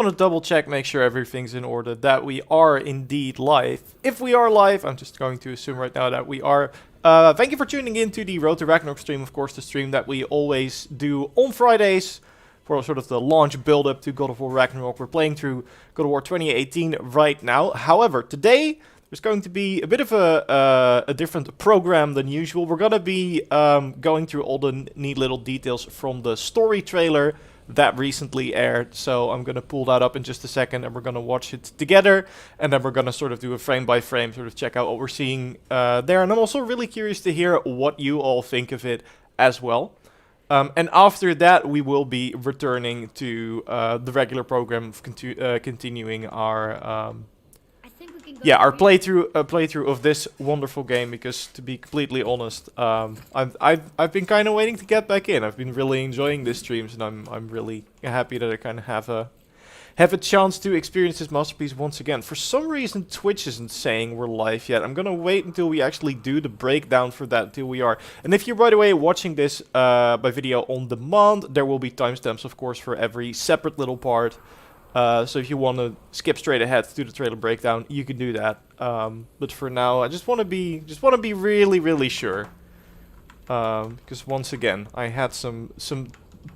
want to double check, make sure everything's in order, that we are indeed live. If we are live, I'm just going to assume right now that we are. Thank you for tuning in to the Road to Ragnarok stream, of course, the stream that we always do on Fridays for sort of the launch build-up to God of War Ragnarok. We're playing through God of War 2018 right now. However, today there's going to be a bit of a different program than usual. We're going to be going through all the neat little details from the story trailer that recently aired. So I'm going to pull that up in just a second and we're going to watch it together. And then we're going to sort of do a frame by frame, sort of check out what we're seeing there. And I'm also really curious to hear what you all think of it as well. And after that, we will be returning to the regular program of continuing our our playthrough of this wonderful game, because to be completely honest, I've been kind of waiting to get back in. I've been really enjoying these streams, and I'm really happy that I kind of have a chance to experience this masterpiece once again. For some reason, Twitch isn't saying we're live yet. I'm gonna wait until we actually do the breakdown for that until we are. And if you're, by the way, watching this by video on demand, there will be timestamps, of course, for every separate little part. So if you want to skip straight ahead to the trailer breakdown, you can do that. But for now, I just want to be really sure, because once again, I had some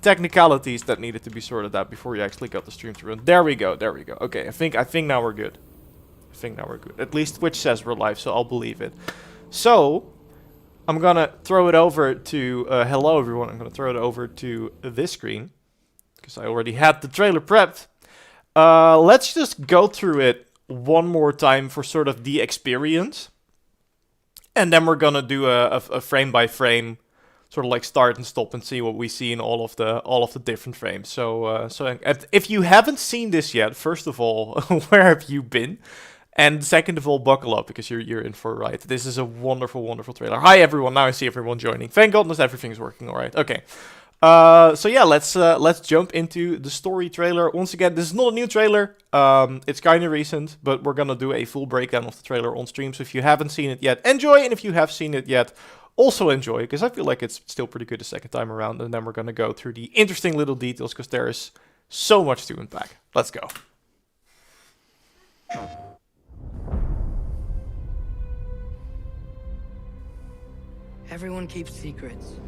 technicalities that needed to be sorted out before you actually got the stream to run. There we go. Okay, I think now we're good. At least Twitch says we're live, so I'll believe it. So I'm gonna throw it over to hello everyone. I'm gonna throw it over to this screen because I already had the trailer prepped. Let's just go through it one more time for sort of the experience. And then we're gonna do a frame by frame, sort of like start and stop, and see what we see in all of the different frames. So if you haven't seen this yet, first of all, where have you been? And second of all, buckle up, because you're in for a ride. This is a wonderful trailer. Hi everyone, now I see everyone joining. Thank goodness everything's working alright. Okay. So yeah, let's jump into the story trailer. Once again, this is not a new trailer. It's kind of recent, but we're gonna do a full breakdown of the trailer on stream. So if you haven't seen it yet, enjoy. And if you have seen it yet, also enjoy, because I feel like it's still pretty good the second time around. And then we're gonna go through the interesting little details, because there is so much to unpack. Let's go. Everyone keeps secrets.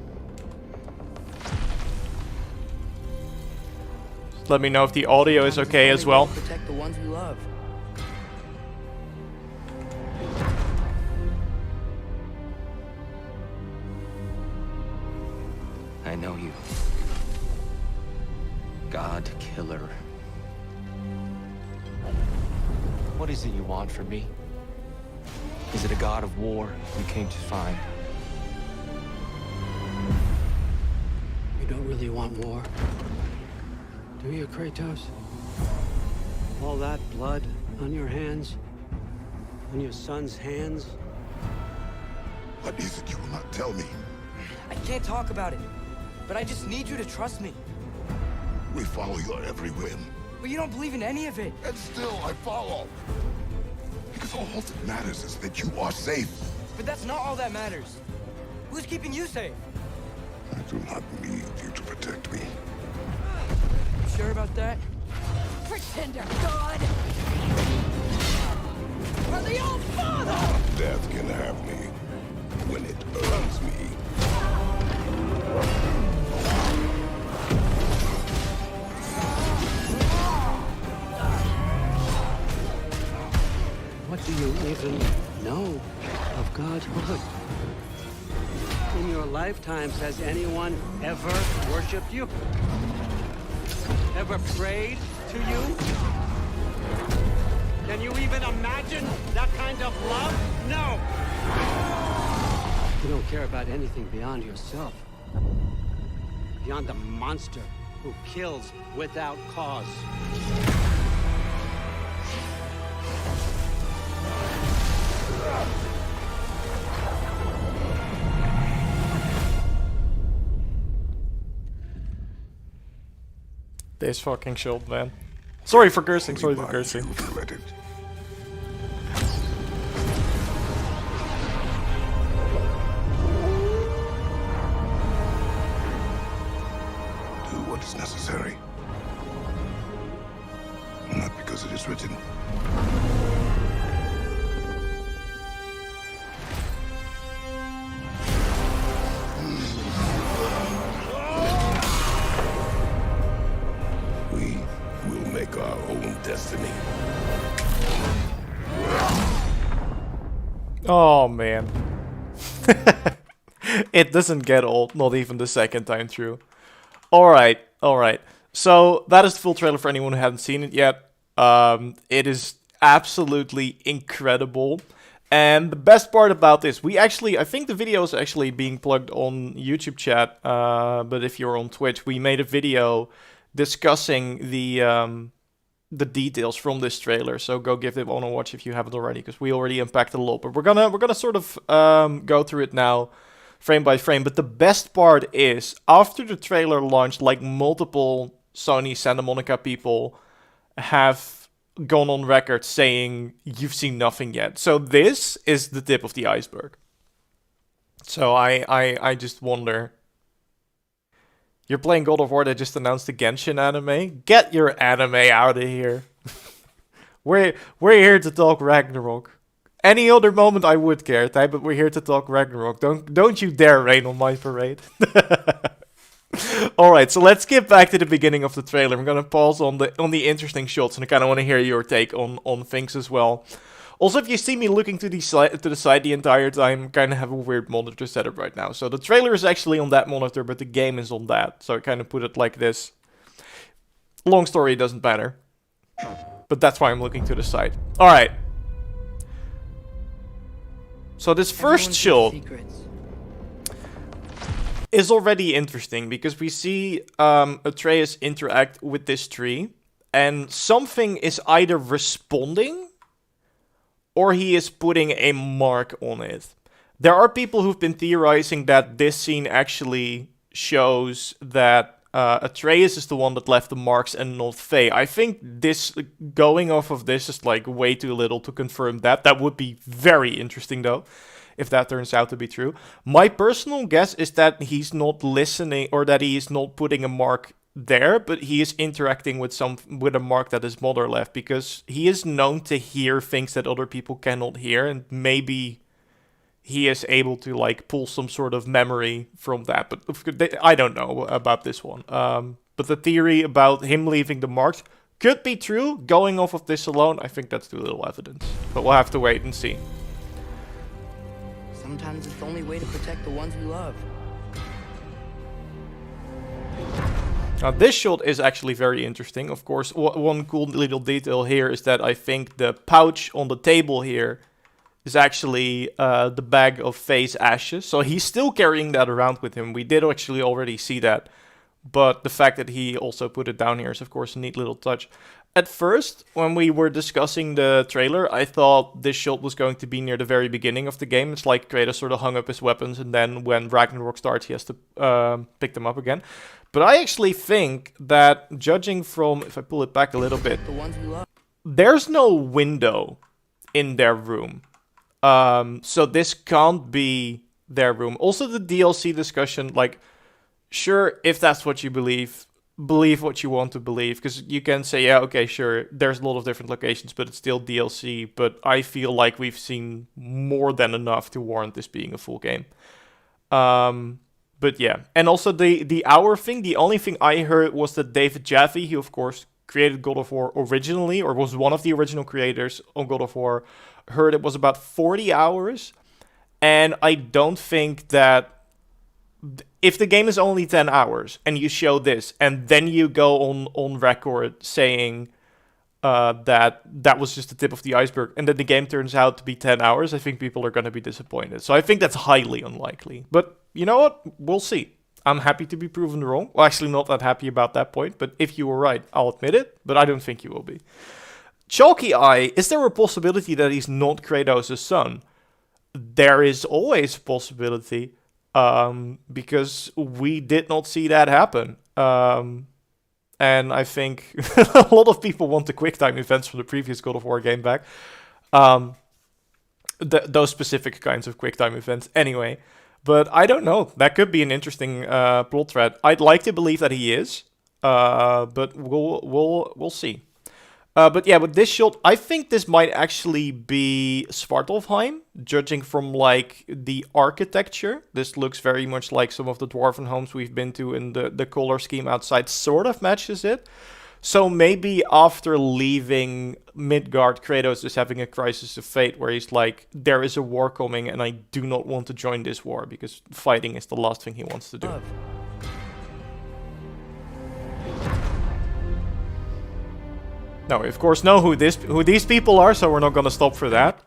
Let me know if the audio is okay as well. Protect the ones we love. I know you. God Killer. What is it you want from me? Is it a god of war you came to find? You don't really want war, do you, Kratos? All that blood on your hands? On your son's hands? What is it you will not tell me? I can't talk about it, but I just need you to trust me. We follow your every whim. But you don't believe in any of it. And still I follow. Because all that matters is that you are safe. But that's not all that matters. Who's keeping you safe? I do not need you to protect me. You sure about that? Pretender God! For the old father! Death can have me when it earns me. What do you even know of godhood? In your lifetimes, has anyone ever worshipped you? Ever prayed to you? Can you even imagine that kind of love? No! You don't care about anything beyond yourself. Beyond the monster who kills without cause. This fucking shield, man. Sorry for cursing, sorry for cursing. Do what is necessary. as it is written. We will make our own destiny. Oh man. It doesn't get old, not even the second time through. Alright, alright. So that is the full trailer for anyone who hasn't seen it yet. It is absolutely incredible. And the best part about this, I think the video is actually being plugged on YouTube chat, but if you're on Twitch, we made a video discussing the details from this trailer. So go give it one a watch if you haven't already, because we already unpacked it a lot. But we're gonna sort of go through it now, frame by frame. But the best part is, after the trailer launched, like multiple Sony Santa Monica people have gone on record saying you've seen nothing yet. So this is the tip of the iceberg. So I just wonder. You're playing God of War that just announced the Genshin anime? Get your anime out of here. We're here to talk Ragnarok. Any other moment I would care, Ty, but we're here to talk Ragnarok. Don't you dare rain on my parade. Alright, so let's get back to the beginning of the trailer. I'm gonna pause on the interesting shots, and I kinda wanna hear your take on things as well. Also, if you see me looking to the side the entire time, I kind of have a weird monitor setup right now. So the trailer is actually on that monitor, but the game is on that. So I kind of put it like this. Long story, it doesn't matter. But that's why I'm looking to the side. Alright. So this first shot is already interesting, because we see Atreus interact with this tree. And something is either responding, or he is putting a mark on it. There are people who've been theorizing that this scene actually shows that Atreus is the one that left the marks and not Faye. I think this, going off of this, is like way too little to confirm that. That would be very interesting though, if that turns out to be true. My personal guess is that he's not listening, or that he is not putting a mark there, but he is interacting with a mark that his mother left, because he is known to hear things that other people cannot hear, and maybe he is able to like pull some sort of memory from that. But I don't know about this one. But the theory about him leaving the marks could be true. Going off of this alone, I think that's too little evidence. But we'll have to wait and see. Sometimes it's the only way to protect the ones we love. Now this shot is actually very interesting. Of course, one cool little detail here is that I think the pouch on the table here is actually the bag of Faye's ashes. So he's still carrying that around with him. We did actually already see that. But the fact that he also put it down here is of course a neat little touch. At first, when we were discussing the trailer, I thought this shot was going to be near the very beginning of the game. It's like Kratos sort of hung up his weapons, and then when Ragnarok starts, he has to pick them up again. But I actually think that, judging from, if I pull it back a little bit, The ones we love. there's no window in their room. So this can't be their room. Also, the DLC discussion, like, sure, if that's what you believe what you want to believe, because you can say, yeah, okay, sure, there's a lot of different locations, but it's still DLC. But I feel like we've seen more than enough to warrant this being a full game. But yeah, and also the hour thing, the only thing I heard was that David Jaffe, who of course created God of War originally, or was one of the original creators on God of War, heard it was about 40 hours. And I don't think that, if the game is only 10 hours and you show this and then you go on record saying that was just the tip of the iceberg, and then the game turns out to be 10 hours, I think people are going to be disappointed. So I think that's highly unlikely. But you know what? We'll see. I'm happy to be proven wrong. Well, actually not that happy about that point, but if you were right, I'll admit it, but I don't think you will be. Chalky Eye, is there a possibility that he's not Kratos' son? There is always a possibility, because we did not see that happen. And I think a lot of people want the QuickTime events from the previous God of War game back. Those specific kinds of QuickTime events anyway. But I don't know. That could be an interesting plot thread. I'd like to believe that he is, but we'll see. But yeah, with this shot, I think this might actually be Svartalfheim, judging from like the architecture. This looks very much like some of the dwarven homes we've been to, and the color scheme outside sort of matches it. So maybe after leaving Midgard, Kratos is having a crisis of fate where he's like, there is a war coming and I do not want to join this war because fighting is the last thing he wants to do. Now, we of course know who these people are, so we're not gonna stop for that.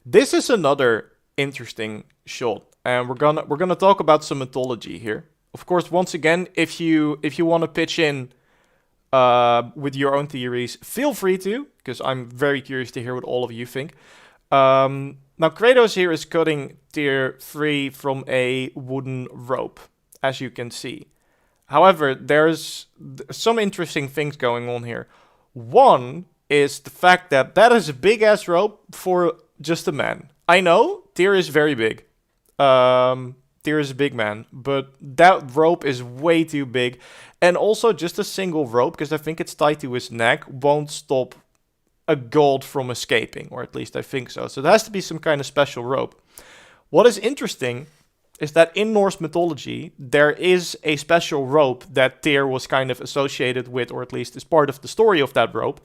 This is another interesting shot, and we're gonna talk about some mythology here. Of course, once again, if you want to pitch in with your own theories, feel free to, because I'm very curious to hear what all of you think. Now, Kratos here is cutting Tyr free from a wooden rope, as you can see. However, there's some interesting things going on here. One is the fact that that is a big-ass rope for just a man. I know, Tyr is very big. Tyr is a big man, but that rope is way too big. And also, just a single rope, because I think it's tied to his neck, won't stop a god from escaping, or at least I think so. So there has to be some kind of special rope. What is interesting is that in Norse mythology, there is a special rope that Tyr was kind of associated with, or at least is part of the story of that rope.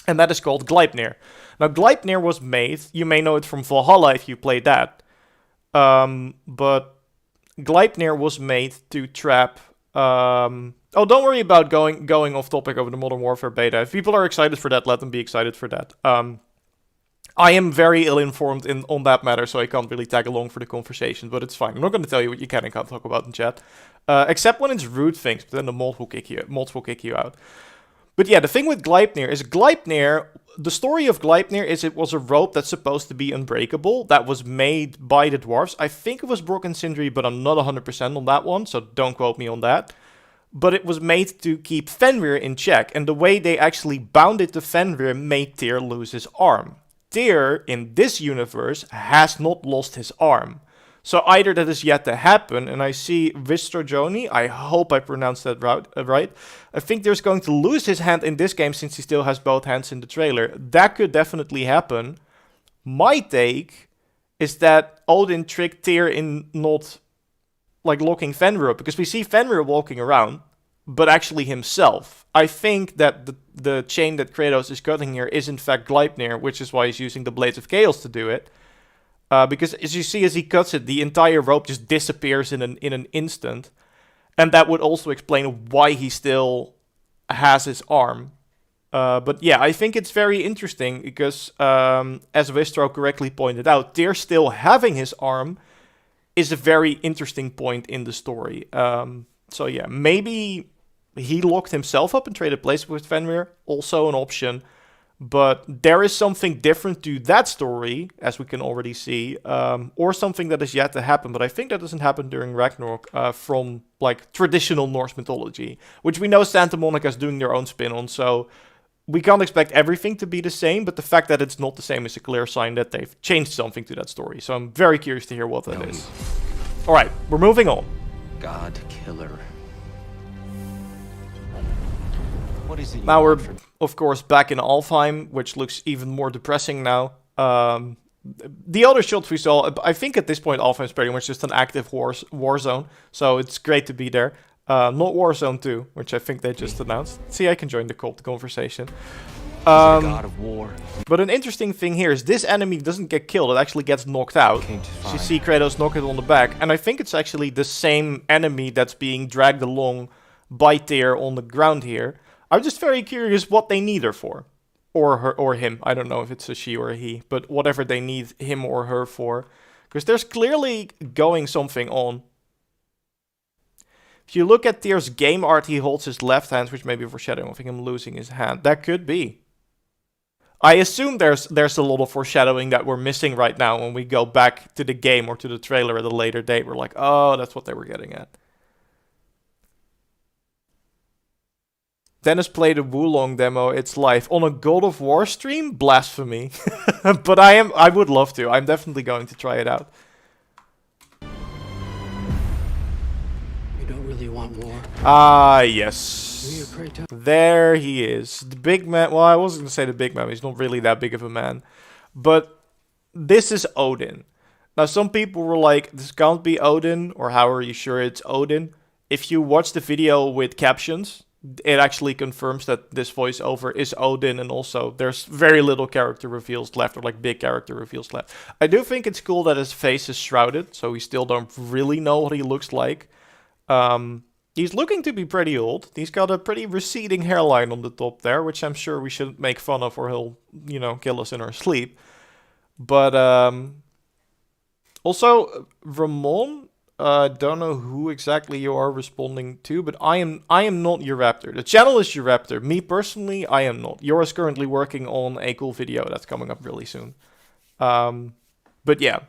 And that is called Gleipnir. Now, Gleipnir was made, you may know it from Valhalla if you played that. But Gleipnir was made to trap... oh, don't worry about going off topic over the Modern Warfare beta. If people are excited for that, let them be excited for that. I am very ill-informed on that matter, so I can't really tag along for the conversation, but it's fine. I'm not going to tell you what you can and can't talk about in chat. Except when it's rude things, but then the mods will kick you out. But yeah, the thing with Gleipnir is the story of Gleipnir is it was a rope that's supposed to be unbreakable, that was made by the dwarves. I think it was Brock and Sindri, but I'm not 100% on that one, so don't quote me on that. But it was made to keep Fenrir in check, and the way they actually bound it to Fenrir made Tyr lose his arm. Tyr, in this universe, has not lost his arm. So either that is yet to happen, and I see Vistrojoni, I hope I pronounced that right. I think Tyr's going to lose his hand in this game since he still has both hands in the trailer. That could definitely happen. My take is that Odin tricked Tyr in not like locking Fenrir up, because we see Fenrir walking around, but actually himself. I think that the chain that Kratos is cutting here is in fact Gleipnir, which is why he's using the Blades of Chaos to do it. Because as you see, as he cuts it, the entire rope just disappears in an instant. And that would also explain why he still has his arm. But yeah, I think it's very interesting because, as Vistro correctly pointed out, Tyr still having his arm is a very interesting point in the story. So yeah, maybe he locked himself up and traded places with Fenrir, also an option. But there is something different to that story, as we can already see, or something that is yet to happen. But I think that doesn't happen during Ragnarok from like traditional Norse mythology, which we know Santa Monica is doing their own spin on. So we can't expect everything to be the same, but the fact that it's not the same is a clear sign that they've changed something to that story. So I'm very curious to hear what that is. All right, we're moving on. God killer. What is it? Now we're, of course, back in Alfheim, which looks even more depressing now. The other shots we saw, I think at this point Alfheim is pretty much just an active war zone, so it's great to be there. Not Warzone 2, which I think they just announced. See, I can join the conversation. God of war. But an interesting thing here is this enemy doesn't get killed, it actually gets knocked out. So you see Kratos knock it on the back, and I think it's actually the same enemy that's being dragged along by Tyr on the ground here. I'm just very curious what they need her for. Or her, or him. I don't know if it's a she or a he. But whatever they need him or her for. Because there's clearly going something on. If you look at Tyr's game art, he holds his left hand, which may be foreshadowing of him losing his hand. That could be. I assume there's a lot of foreshadowing that we're missing right now when we go back to the game or to the trailer at a later date. We're like, oh, that's what they were getting at. Dennis played a Wulong demo, it's live. On a God of War stream? Blasphemy. But I would love to. I'm definitely going to try it out. You don't really want war. Ah, yes. Do you, Kratos? There he is. The big man. Well, I wasn't going to say the big man. He's not really that big of a man. But this is Odin. Now, some people were like, this can't be Odin, or how are you sure it's Odin? If you watch the video with captions, it actually confirms that this voiceover is Odin, and also there's very little character reveals left, or like big character reveals left. I do think it's cool that his face is shrouded, so we still don't really know what he looks like. He's looking to be pretty old. He's got a pretty receding hairline on the top there, which I'm sure we shouldn't make fun of, or he'll, you know, kill us in our sleep. But, also, Ramon, don't know who exactly you are responding to, but I am not JorRaptor. The channel is JorRaptor. Me personally, I am not. Yor is currently working on a cool video that's coming up really soon. But yeah.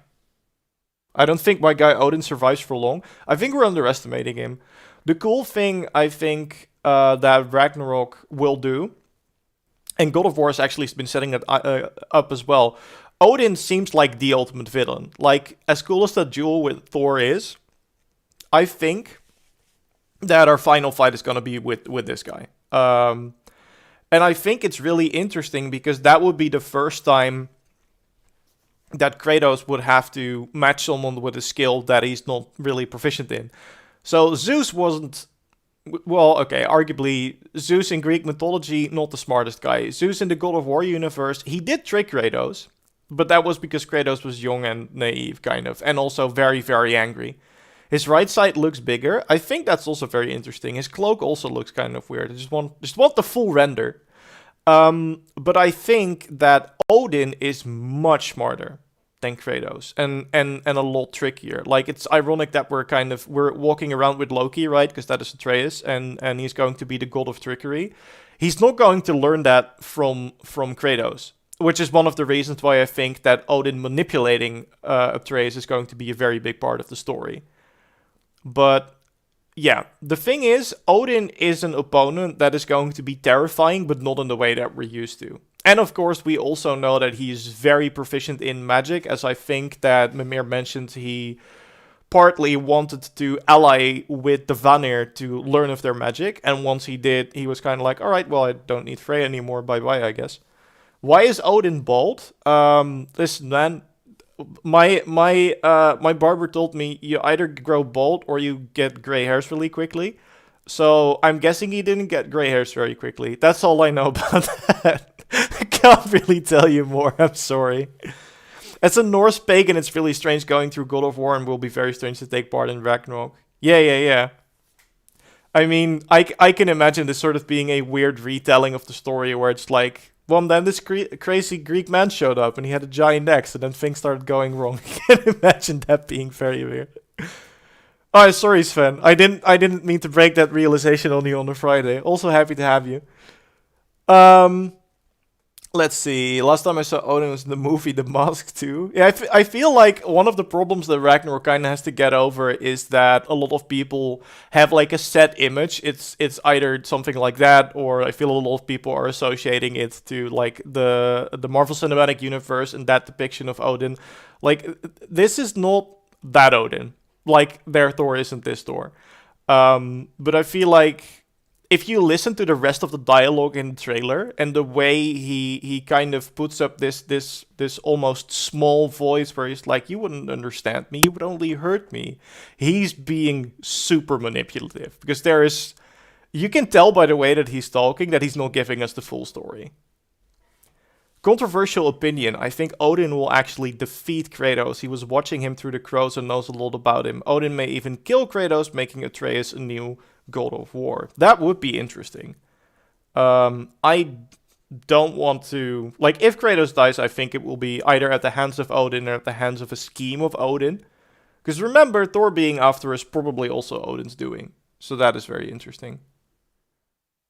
I don't think my guy Odin survives for long. I think we're underestimating him. The cool thing, I think, that Ragnarok will do, and God of War has actually been setting it up as well. Odin seems like the ultimate villain. Like, as cool as that duel with Thor is, I think that our final fight is going to be with this guy. And I think it's really interesting because that would be the first time that Kratos would have to match someone with a skill that he's not really proficient in. So Zeus wasn't... Well, okay, arguably, Zeus in Greek mythology, not the smartest guy. Zeus in the God of War universe, he did trick Kratos. But that was because Kratos was young and naive, kind of. And also very, very angry. His right side looks bigger. I think that's also very interesting. His cloak also looks kind of weird. I just want the full render. But I think that Odin is much smarter than Kratos. And a lot trickier. Like, it's ironic that we're walking around with Loki, right? Because that is Atreus. And he's going to be the god of trickery. He's not going to learn that from Kratos. Which is one of the reasons why I think that Odin manipulating Atreus is going to be a very big part of the story. But, yeah, the thing is, Odin is an opponent that is going to be terrifying, but not in the way that we're used to. And of course, we also know that he is very proficient in magic, as I think that Mimir mentioned he partly wanted to ally with the Vanir to learn of their magic. And once he did, he was kind of like, alright, well, I don't need Freya anymore, bye-bye, I guess. Why is Odin bald? Listen, man, my barber told me you either grow bald or you get gray hairs really quickly. So I'm guessing he didn't get gray hairs very quickly. That's all I know about that. I can't really tell you more. I'm sorry. As a Norse pagan, it's really strange going through God of War, and will be very strange to take part in Ragnarok. Yeah. I mean, I can imagine this sort of being a weird retelling of the story where it's like, well, then this crazy Greek man showed up and he had a giant axe, and then things started going wrong. I can imagine that being very weird. Oh, sorry, Sven. I didn't mean to break that realization on you on a Friday. Also happy to have you. Let's see. Last time I saw Odin was in the movie The Mask 2. Yeah, I feel like one of the problems that Ragnarok kind of has to get over is that a lot of people have like a set image. It's either something like that, or I feel a lot of people are associating it to like the Marvel Cinematic Universe and that depiction of Odin. Like, this is not that Odin. Like, their Thor isn't this Thor. But I feel like if you listen to the rest of the dialogue in the trailer and the way he kind of puts up this almost small voice where he's like, you wouldn't understand me, you would only hurt me. He's being super manipulative because you can tell by the way that he's talking that he's not giving us the full story. Controversial opinion. I think Odin will actually defeat Kratos. He was watching him through the crows and knows a lot about him. Odin may even kill Kratos, making Atreus a new God of War. That would be interesting. I don't want to... Like, if Kratos dies, I think it will be either at the hands of Odin or at the hands of a scheme of Odin. Because remember, Thor being after is probably also Odin's doing. So that is very interesting.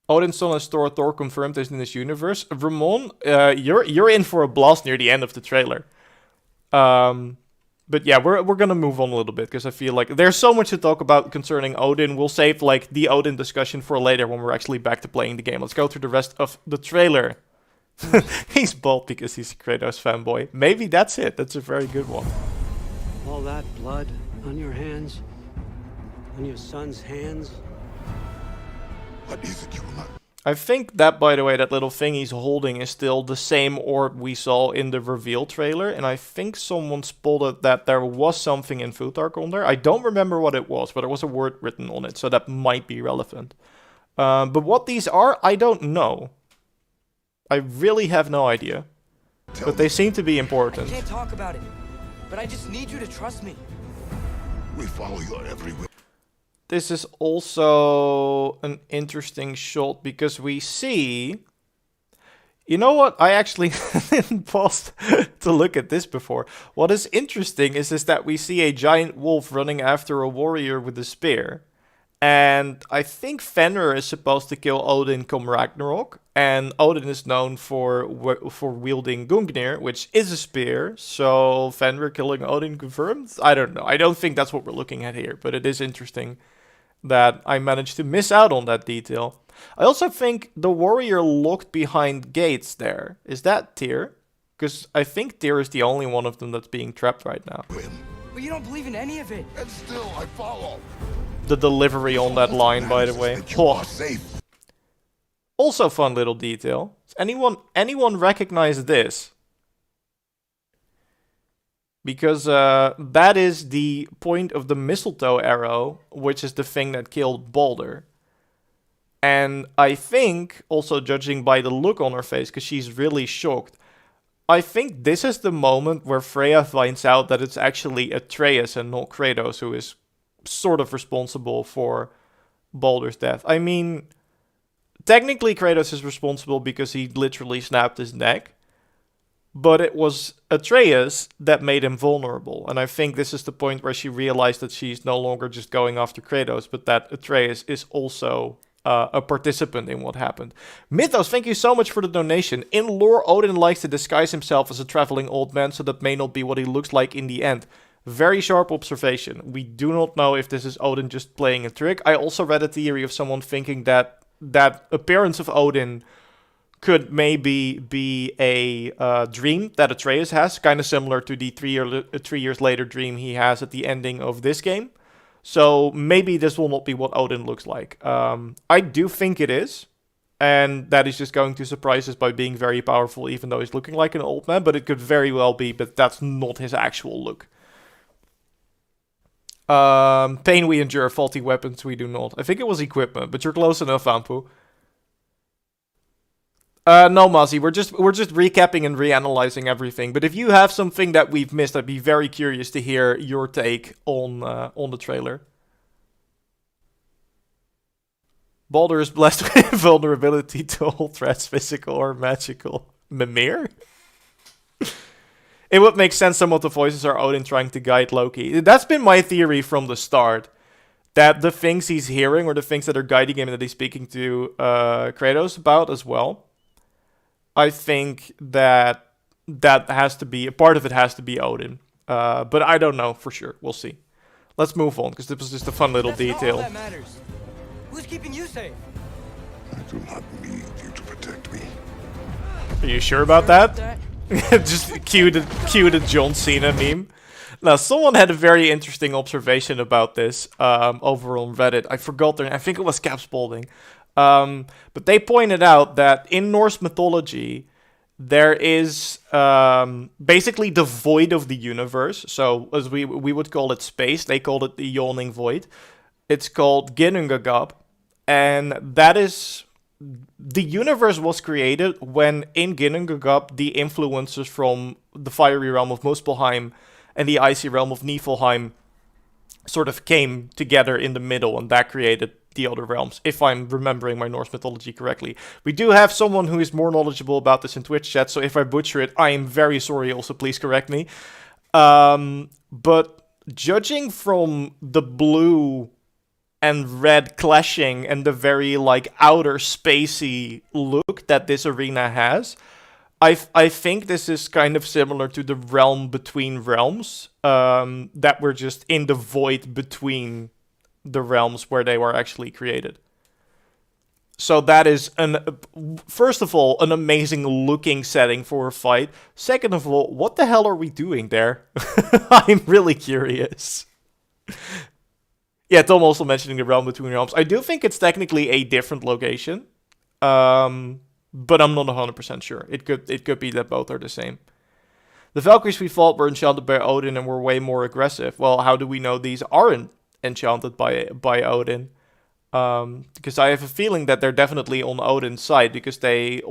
Odin's son is Thor. Thor confirmed is in this universe. Ramon, you're in for a blast near the end of the trailer. But yeah, we're gonna move on a little bit because I feel like there's so much to talk about concerning Odin. We'll save like the Odin discussion for later when we're actually back to playing the game. Let's go through the rest of the trailer. He's bald because he's a Kratos fanboy. Maybe that's it. That's a very good one. All that blood on your hands, on your son's hands. What is it you want? I think that, by the way, that little thing he's holding is still the same orb we saw in the reveal trailer. And I think someone spotted that there was something in Futhark on there. I don't remember what it was, but there was a word written on it, so that might be relevant. But what these are, I don't know. I really have no idea. But they seem to be I important. can't talk about it, but I just need you to trust me. We follow your every whim. This is also an interesting shot because we see... You know what? I actually didn't pause to look at this before. What is interesting is that we see a giant wolf running after a warrior with a spear. And I think Fenrir is supposed to kill Odin come Ragnarok. And Odin is known for wielding Gungnir, which is a spear. So Fenrir killing Odin confirmed? I don't know. I don't think that's what we're looking at here. But it is interesting that I managed to miss out on that detail. I also think the warrior locked behind gates there. Is that Tyr? Because I think Tyr is the only one of them that's being trapped right now. But you don't believe in any of it. And still I follow. The delivery on that line, by the way. That you are safe. Also fun little detail. Does anyone recognize this? Because that is the point of the mistletoe arrow, which is the thing that killed Balder. And I think, also judging by the look on her face, because she's really shocked, I think this is the moment where Freya finds out that it's actually Atreus and not Kratos who is sort of responsible for Balder's death. I mean, technically Kratos is responsible because he literally snapped his neck. But it was Atreus that made him vulnerable. And I think this is the point where she realized that she's no longer just going after Kratos, but that Atreus is also a participant in what happened. Mythos, thank you so much for the donation. In lore, Odin likes to disguise himself as a traveling old man, so that may not be what he looks like in the end. Very sharp observation. We do not know if this is Odin just playing a trick. I also read a theory of someone thinking that that appearance of Odin could maybe be a dream that Atreus has, kind of similar to the 3 years later dream he has at the ending of this game. So maybe this will not be what Odin looks like. I do think it is, and that he's just going to surprise us by being very powerful, even though he's looking like an old man, but it could very well be, but that's not his actual look. Pain we endure, faulty weapons we do not. I think it was equipment, but you're close enough, Ampu. No, Mozzie, we're just recapping and reanalyzing everything. But if you have something that we've missed, I'd be very curious to hear your take on the trailer. Baldur is blessed with vulnerability to all threats, physical or magical. Mimir? It would make sense some of the voices are Odin trying to guide Loki. That's been my theory from the start. That the things he's hearing or the things that are guiding him and that he's speaking to Kratos about as well. I think that has to be, a part of it has to be Odin. But I don't know for sure. We'll see. Let's move on, because this was just a fun little detail. That's not all that matters. Who's keeping you safe? I do not need you to protect me. Are you sure about that? Just cue the John Cena meme. Now, someone had a very interesting observation about this over on Reddit. I forgot their name. I think it was Cap Spaulding. But they pointed out that in Norse mythology, there is basically the void of the universe. So as we would call it space, they called it the yawning void. It's called Ginnungagap. And that is... The universe was created when in Ginnungagap, the influences from the fiery realm of Muspelheim and the icy realm of Niflheim sort of came together in the middle, and that created the other realms, if I'm remembering my Norse mythology correctly. We do have someone who is more knowledgeable about this in Twitch chat, so if I butcher it, I am very sorry. Also, please correct me. But judging from the blue and red clashing and the very outer spacey look that this arena has, I think this is kind of similar to the realm between realms, that we're just in the void between the realms where they were actually created. So that is, first of all, an amazing looking setting for a fight. Second of all, what the hell are we doing there? I'm really curious. Yeah, Tom also mentioning the realm between realms. I do think it's technically a different location. But I'm not 100% sure. It could be that both are the same. The Valkyries we fought were enchanted by Odin and were way more aggressive. Well, how do we know these aren't enchanted by Odin? Because I have a feeling that they're definitely on Odin's side, because I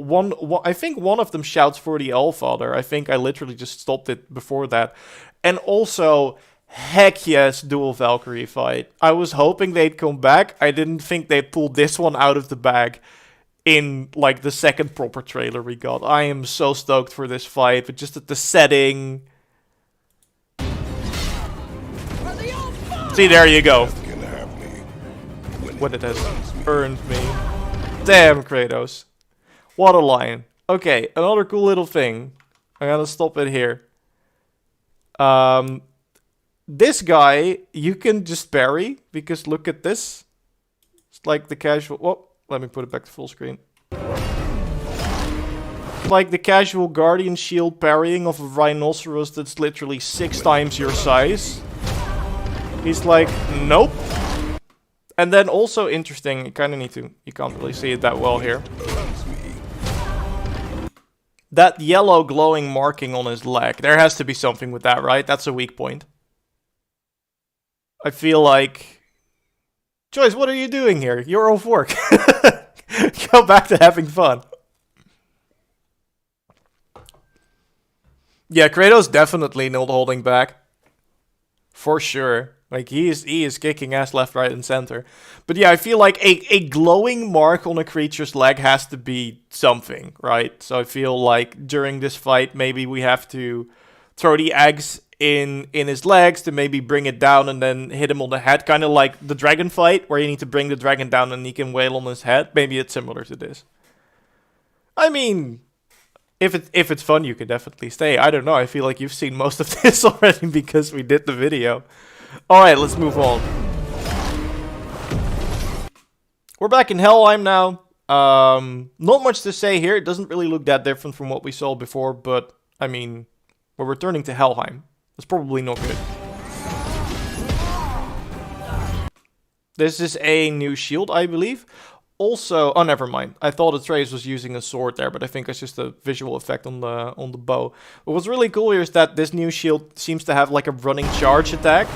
think one of them shouts for the Allfather. I think I literally just stopped it before that. And also, heck yes, dual Valkyrie fight. I was hoping they'd come back. I didn't think they'd pull this one out of the bag in like the second proper trailer we got. I am so stoked for this fight, but just at the setting. See, there you go. What it has earned me. Damn, Kratos. What a line. Okay, another cool little thing. I'm gonna stop it here. This guy, you can just parry, because look at this. It's like the casual... Whoa, let me put it back to full screen. Like the casual Guardian Shield parrying of a rhinoceros that's literally 6 times your size. He's like, nope. And then also interesting, you kind of need to... You can't really see it that well here. That yellow glowing marking on his leg. There has to be something with that, right? That's a weak point. I feel like... Joyce, what are you doing here? You're off work. Go back to having fun. Yeah, Kratos definitely not holding back. For sure. Like, he is kicking ass left, right, and center. But yeah, I feel like a glowing mark on a creature's leg has to be something, right? So I feel like during this fight, maybe we have to throw the eggs in his legs to maybe bring it down and then hit him on the head. Kind of like the dragon fight, where you need to bring the dragon down and he can wail on his head. Maybe it's similar to this. I mean, if it's fun, you can definitely stay. I don't know, I feel like you've seen most of this already because we did the video. Alright, let's move on. We're back in Helheim now. Not much to say here. It doesn't really look that different from what we saw before, but, I mean, we're returning to Helheim. That's probably not good. This is a new shield, I believe. Also, oh, never mind. I thought Atreus was using a sword there, but I think it's just a visual effect on the bow. But what's really cool here is that this new shield seems to have like a running charge attack.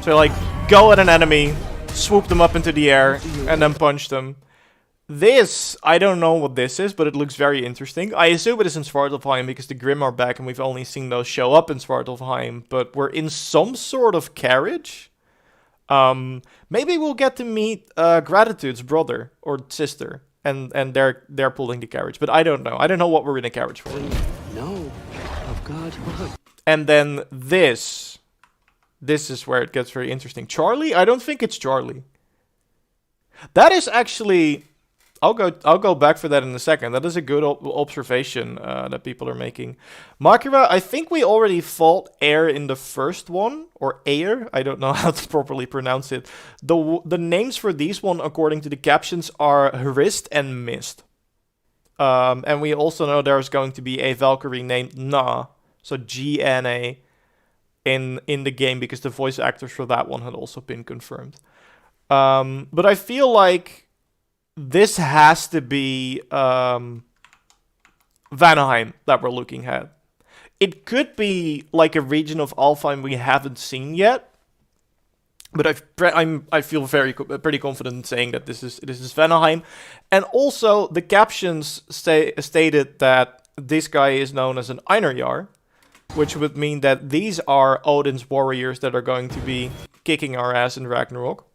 So like, go at an enemy, swoop them up into the air, and then punch them. This, I don't know what this is, but it looks very interesting. I assume it is in Svartalfheim because the Grimm are back and we've only seen those show up in Svartalfheim. But we're in some sort of carriage. Maybe we'll get to meet Gratitude's brother or sister, and they're pulling the carriage. But I don't know. I don't know what we're in a carriage for. No, of God. And then this is where it gets very interesting. Charlie? I don't think it's Charlie. That is actually... I'll go back for that in a second. That is a good observation that people are making. Makira, I think we already fought Air in the first one, or Air. I don't know how to properly pronounce it. The names for these one, according to the captions, are Hrist and Mist. And we also know there's going to be a Valkyrie named Na, so Gna, in the game, because the voice actors for that one had also been confirmed. But I feel like this has to be Vanaheim that we're looking at. It could be like a region of Alfheim we haven't seen yet, but I feel pretty confident in saying that this is Vanaheim. And also the captions stated that this guy is known as an Einarjar, which would mean that these are Odin's warriors that are going to be kicking our ass in Ragnarok.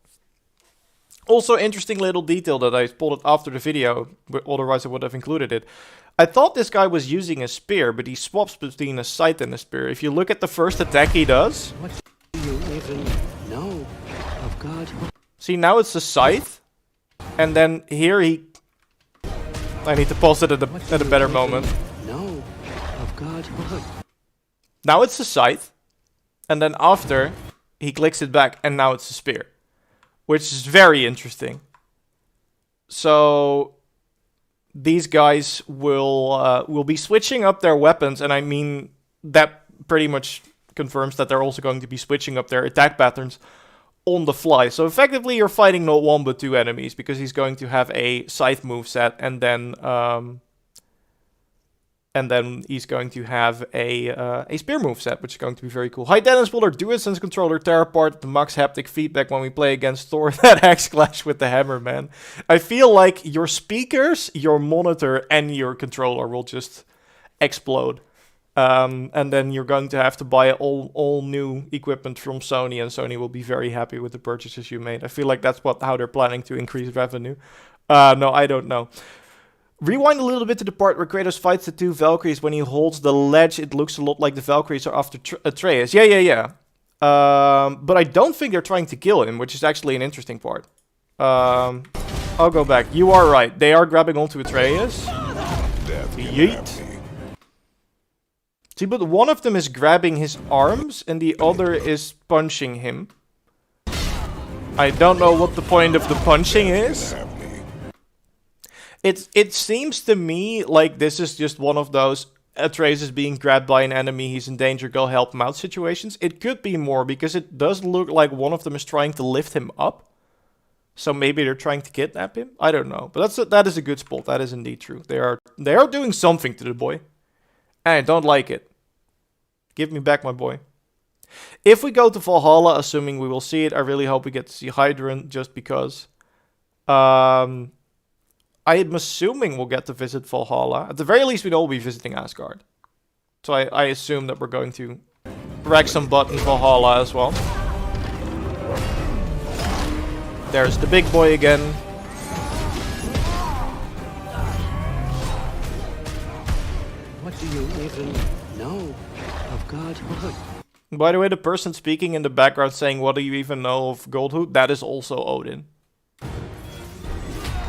Also, interesting little detail that I spotted after the video, otherwise I would have included it. I thought this guy was using a spear, but he swaps between a scythe and a spear. If you look at the first attack he does... What do you even know of God? See, now it's a scythe. And then here he... I need to pause it at a better moment. No, of God. Now it's a scythe. And then after, he clicks it back, and now it's a spear. Which is very interesting. So these guys will be switching up their weapons, and I mean that pretty much confirms that they're also going to be switching up their attack patterns on the fly. So effectively you're fighting not one but two enemies, because he's going to have a scythe moveset, and then he's going to have a spear moveset, which is going to be very cool. Hi Dennis, will our DualSense controller tear apart the max haptic feedback when we play against Thor? That Axe Clash with the hammer, man. I feel like your speakers, your monitor, and your controller will just explode. And then you're going to have to buy all new equipment from Sony, and Sony will be very happy with the purchases you made. I feel like that's how they're planning to increase revenue. No, I don't know. Rewind a little bit to the part where Kratos fights the two Valkyries. When he holds the ledge, it looks a lot like the Valkyries are after Atreus. Yeah. But I don't think they're trying to kill him, which is actually an interesting part. I'll go back. You are right. They are grabbing onto Atreus. Yeet. See, but one of them is grabbing his arms, and the other is punching him. I don't know what the point of the punching is. It seems to me like this is just one of those Atreus is being grabbed by an enemy, he's in danger, go help him out situations. It could be more, because it does look like one of them is trying to lift him up. So maybe they're trying to kidnap him? I don't know. But that is a good spot. That is indeed true. They are doing something to the boy. And I don't like it. Give me back my boy. If we go to Valhalla, assuming we will see it, I really hope we get to see Hydron, just because. I am assuming we'll get to visit Valhalla. At the very least, we'd all be visiting Asgard. So I assume that we're going to wreck some butt in Valhalla as well. There's the big boy again. What do you even know of Godhood? By the way, the person speaking in the background saying, "What do you even know of Goldhood?" That is also Odin.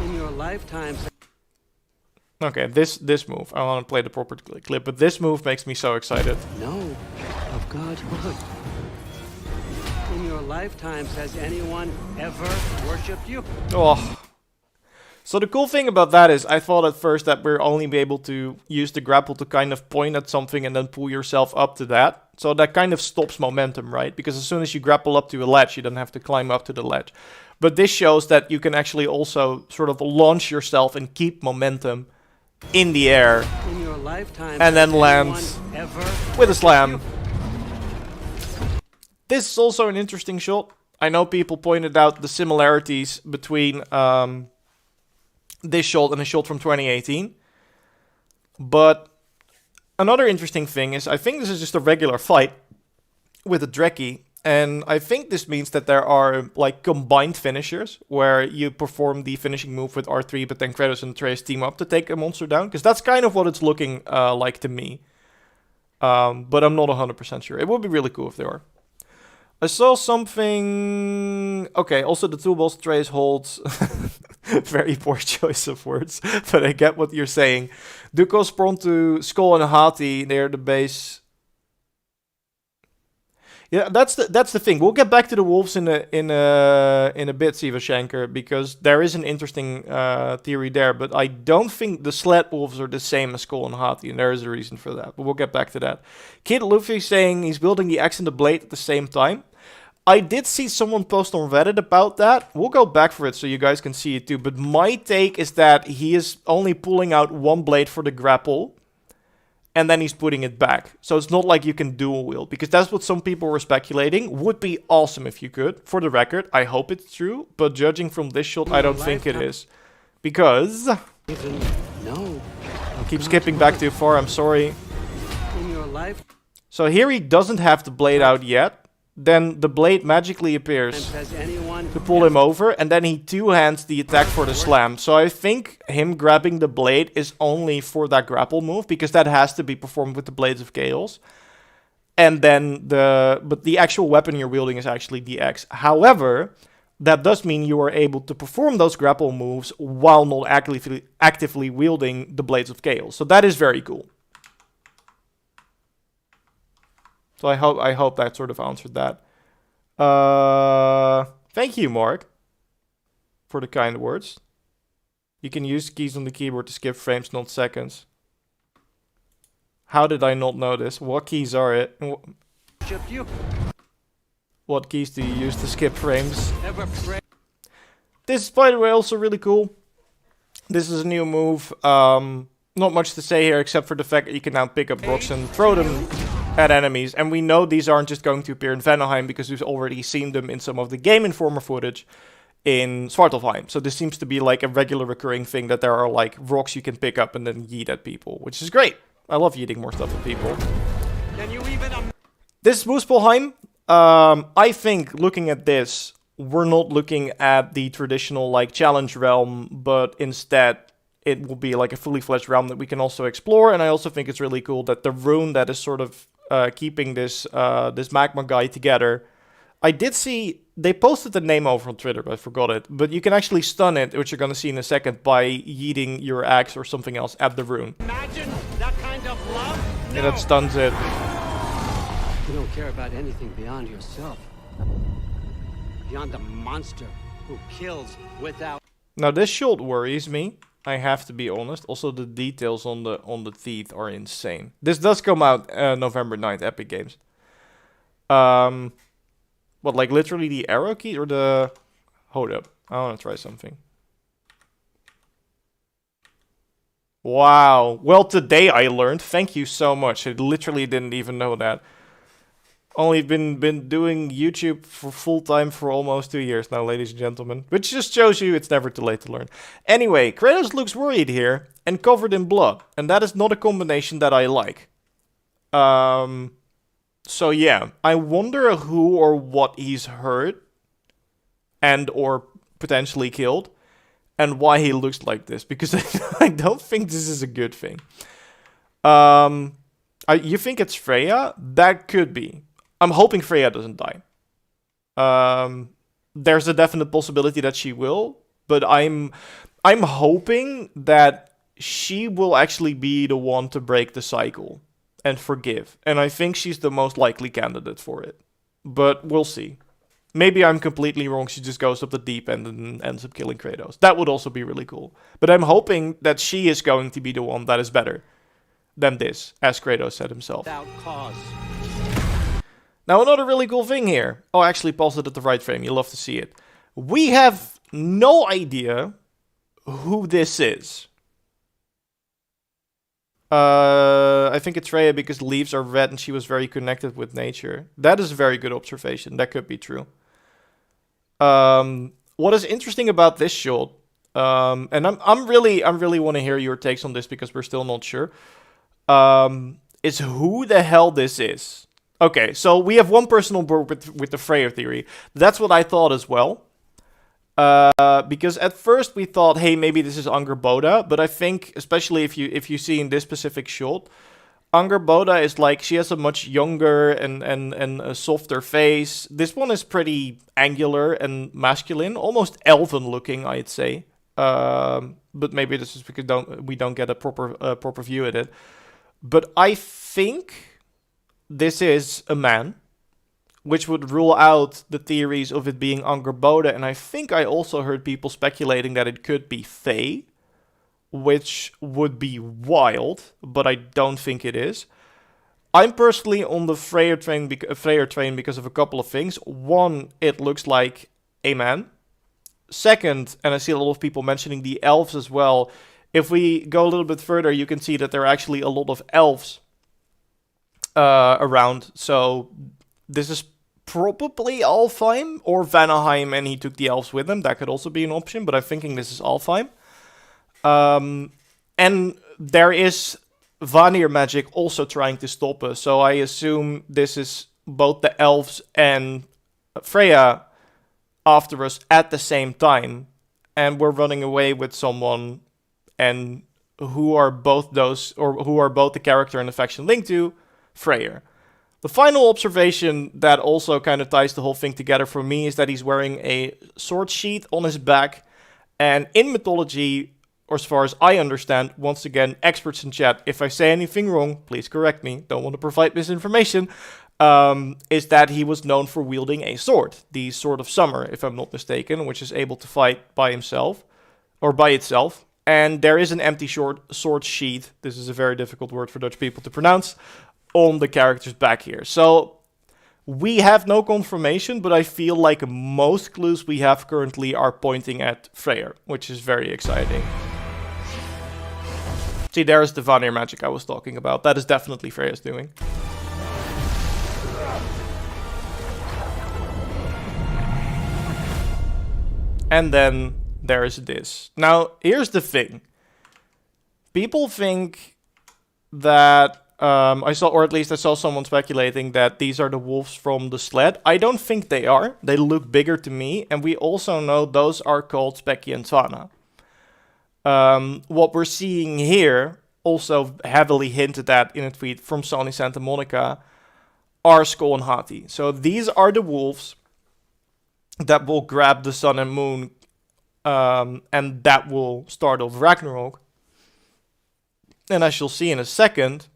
In your lifetime. Okay, this move. I want to play the proper clip, but this move makes me so excited. No, of Godhood. In your lifetimes, has anyone ever worshipped you? Oh. So the cool thing about that is, I thought at first that we're only be able to use the grapple to kind of point at something and then pull yourself up to that. So that kind of stops momentum, right? Because as soon as you grapple up to a ledge, you don't have to climb up to the ledge. But this shows that you can actually also sort of launch yourself and keep momentum in the air. In your lifetime, and then land with a slam. This is also an interesting shot. I know people pointed out the similarities between this shot and a shot from 2018. But another interesting thing is, I think this is just a regular fight with a Dreki. And I think this means that there are like combined finishers where you perform the finishing move with R3, but then Kratos and Atreus team up to take a monster down. Because that's kind of what it's looking like to me. But I'm not 100% sure. It would be really cool if they are. I saw something... Okay, also the toolbox Atreus holds. Very poor choice of words, but I get what you're saying. Duco spawned to Skull and Hati near the base. Yeah, that's the thing. We'll get back to the wolves in a bit, Siva Shankar, because there is an interesting theory there. But I don't think the sled wolves are the same as Skull and Hati, and there is a reason for that. But we'll get back to that. Kid Luffy saying he's building the axe and the blade at the same time. I did see someone post on Reddit about that. We'll go back for it so you guys can see it too. But my take is that he is only pulling out one blade for the grapple, and then he's putting it back. So it's not like you can dual wield, because that's what some people were speculating. Would be awesome if you could. For the record, I hope it's true, but judging from this shot, I don't think it is. Because... I keep skipping back too far, I'm sorry. So here he doesn't have the blade out yet. Then the blade magically appears to pull him over, and then he two-hands the attack for the slam. So I think him grabbing the blade is only for that grapple move, because that has to be performed with the Blades of Chaos. And then but the actual weapon you're wielding is actually the axe. However, that does mean you are able to perform those grapple moves while not actively wielding the Blades of Chaos. So that is very cool. So I hope that sort of answered that. Thank you, Mark, for the kind words. You can use keys on the keyboard to skip frames, not seconds. How did I not know this? What keys are it? Shipped you. What keys do you use to skip frames? Ever pray? This is, by the way, also really cool. This is a new move. Not much to say here except for the fact that you can now pick up rocks and throw them at enemies. And we know these aren't just going to appear in Vanaheim because we've already seen them in some of the Game Informer footage in Svartalfheim. So this seems to be like a regular recurring thing that there are like rocks you can pick up and then yeet at people, which is great. I love yeeting more stuff at people. Can you even This is Muspelheim. I think looking at this, we're not looking at the traditional like challenge realm, but instead it will be like a fully fledged realm that we can also explore. And I also think it's really cool that the rune that is sort of keeping this this magma guy together. I did see they posted the name over on Twitter, but I forgot it. But you can actually stun it, which you're going to see in a second, by yeeting your axe or something else at the rune. imagine that kind of love? And that stuns it. You don't care about anything beyond yourself. Beyond the monster who kills without. Now this shot worries me. I have to be honest. Also, the details on the teeth are insane. This does come out November 9th, Epic Games. What, like literally the arrow key or the... Hold up. I want to try something. Wow. Well, today I learned. Thank you so much. I literally didn't even know that. Only been doing YouTube for full time for almost 2 years now, ladies and gentlemen. Which just shows you it's never too late to learn. Anyway, Kratos looks worried here and covered in blood. And that is not a combination that I like. So yeah, I wonder who or what he's hurt. And or potentially killed. And why he looks like this. Because I don't think this is a good thing. You think it's Freya? That could be. I'm hoping Freya doesn't die. There's a definite possibility that she will, but I'm hoping that she will actually be the one to break the cycle and forgive. And I think she's the most likely candidate for it. But we'll see. Maybe I'm completely wrong. She just goes up the deep end and ends up killing Kratos. That would also be really cool. But I'm hoping that she is going to be the one that is better than this, as Kratos said himself. Without cause. Now, another really cool thing here. Oh, I actually paused it at the right frame. You'll love to see it. We have no idea who this is. I think it's Freya because leaves are red and she was very connected with nature. That is a very good observation. That could be true. What is interesting about this shot, and I'm really want to hear your takes on this because we're still not sure, is who the hell this is. Okay, so we have one person on board with the Freya theory. That's what I thought as well. Because at first we thought, hey, maybe this is Angerboda, but I think, especially if you see in this specific shot, Angerboda is like, she has a much younger and a softer face. This one is pretty angular and masculine, almost elven looking, I'd say. But maybe this is because we don't get a proper view at it. But I think this is a man, which would rule out the theories of it being Angerboda. And I think I also heard people speculating that it could be Faye, which would be wild, but I don't think it is. I'm personally on the Freyr train because of a couple of things. One, it looks like a man. Second, and I see a lot of people mentioning the elves as well. If we go a little bit further, you can see that there are actually a lot of elves around. So this is probably Alfheim or Vanaheim, and he took the elves with him. That could also be an option, but I'm thinking this is Alfheim. And there is Vanir magic also trying to stop us. So I assume this is both the elves and Freya after us at the same time. And we're running away with someone, and who are both those, or who are both the character and the faction linked to? Freyr. The final observation that also kind of ties the whole thing together for me is that he's wearing a sword sheath on his back. And in mythology, or as far as I understand, once again, experts in chat, if I say anything wrong, please correct me, don't want to provide misinformation, is that he was known for wielding a sword, the Sword of Summer, if I'm not mistaken, which is able to fight by himself, or by itself. And there is an empty sword sheath, this is a very difficult word for Dutch people to pronounce, on the character's back here. So We have no confirmation, but I feel like most clues we have currently are pointing at Freyr, which is very exciting. See, there's the Vanir magic I was talking about. That is definitely Freyr's doing. And then there's this. Now, here's the thing. People think that I saw, or at least I saw someone speculating that these are the wolves from the sled. I don't think they are. They look bigger to me, and we also know those are called Specky and Swana. What we're seeing here, also heavily hinted at in a tweet from Sony Santa Monica, are Skull and Hati. So these are the wolves that will grab the sun and moon, and that will start off Ragnarok. And as you'll see in a second,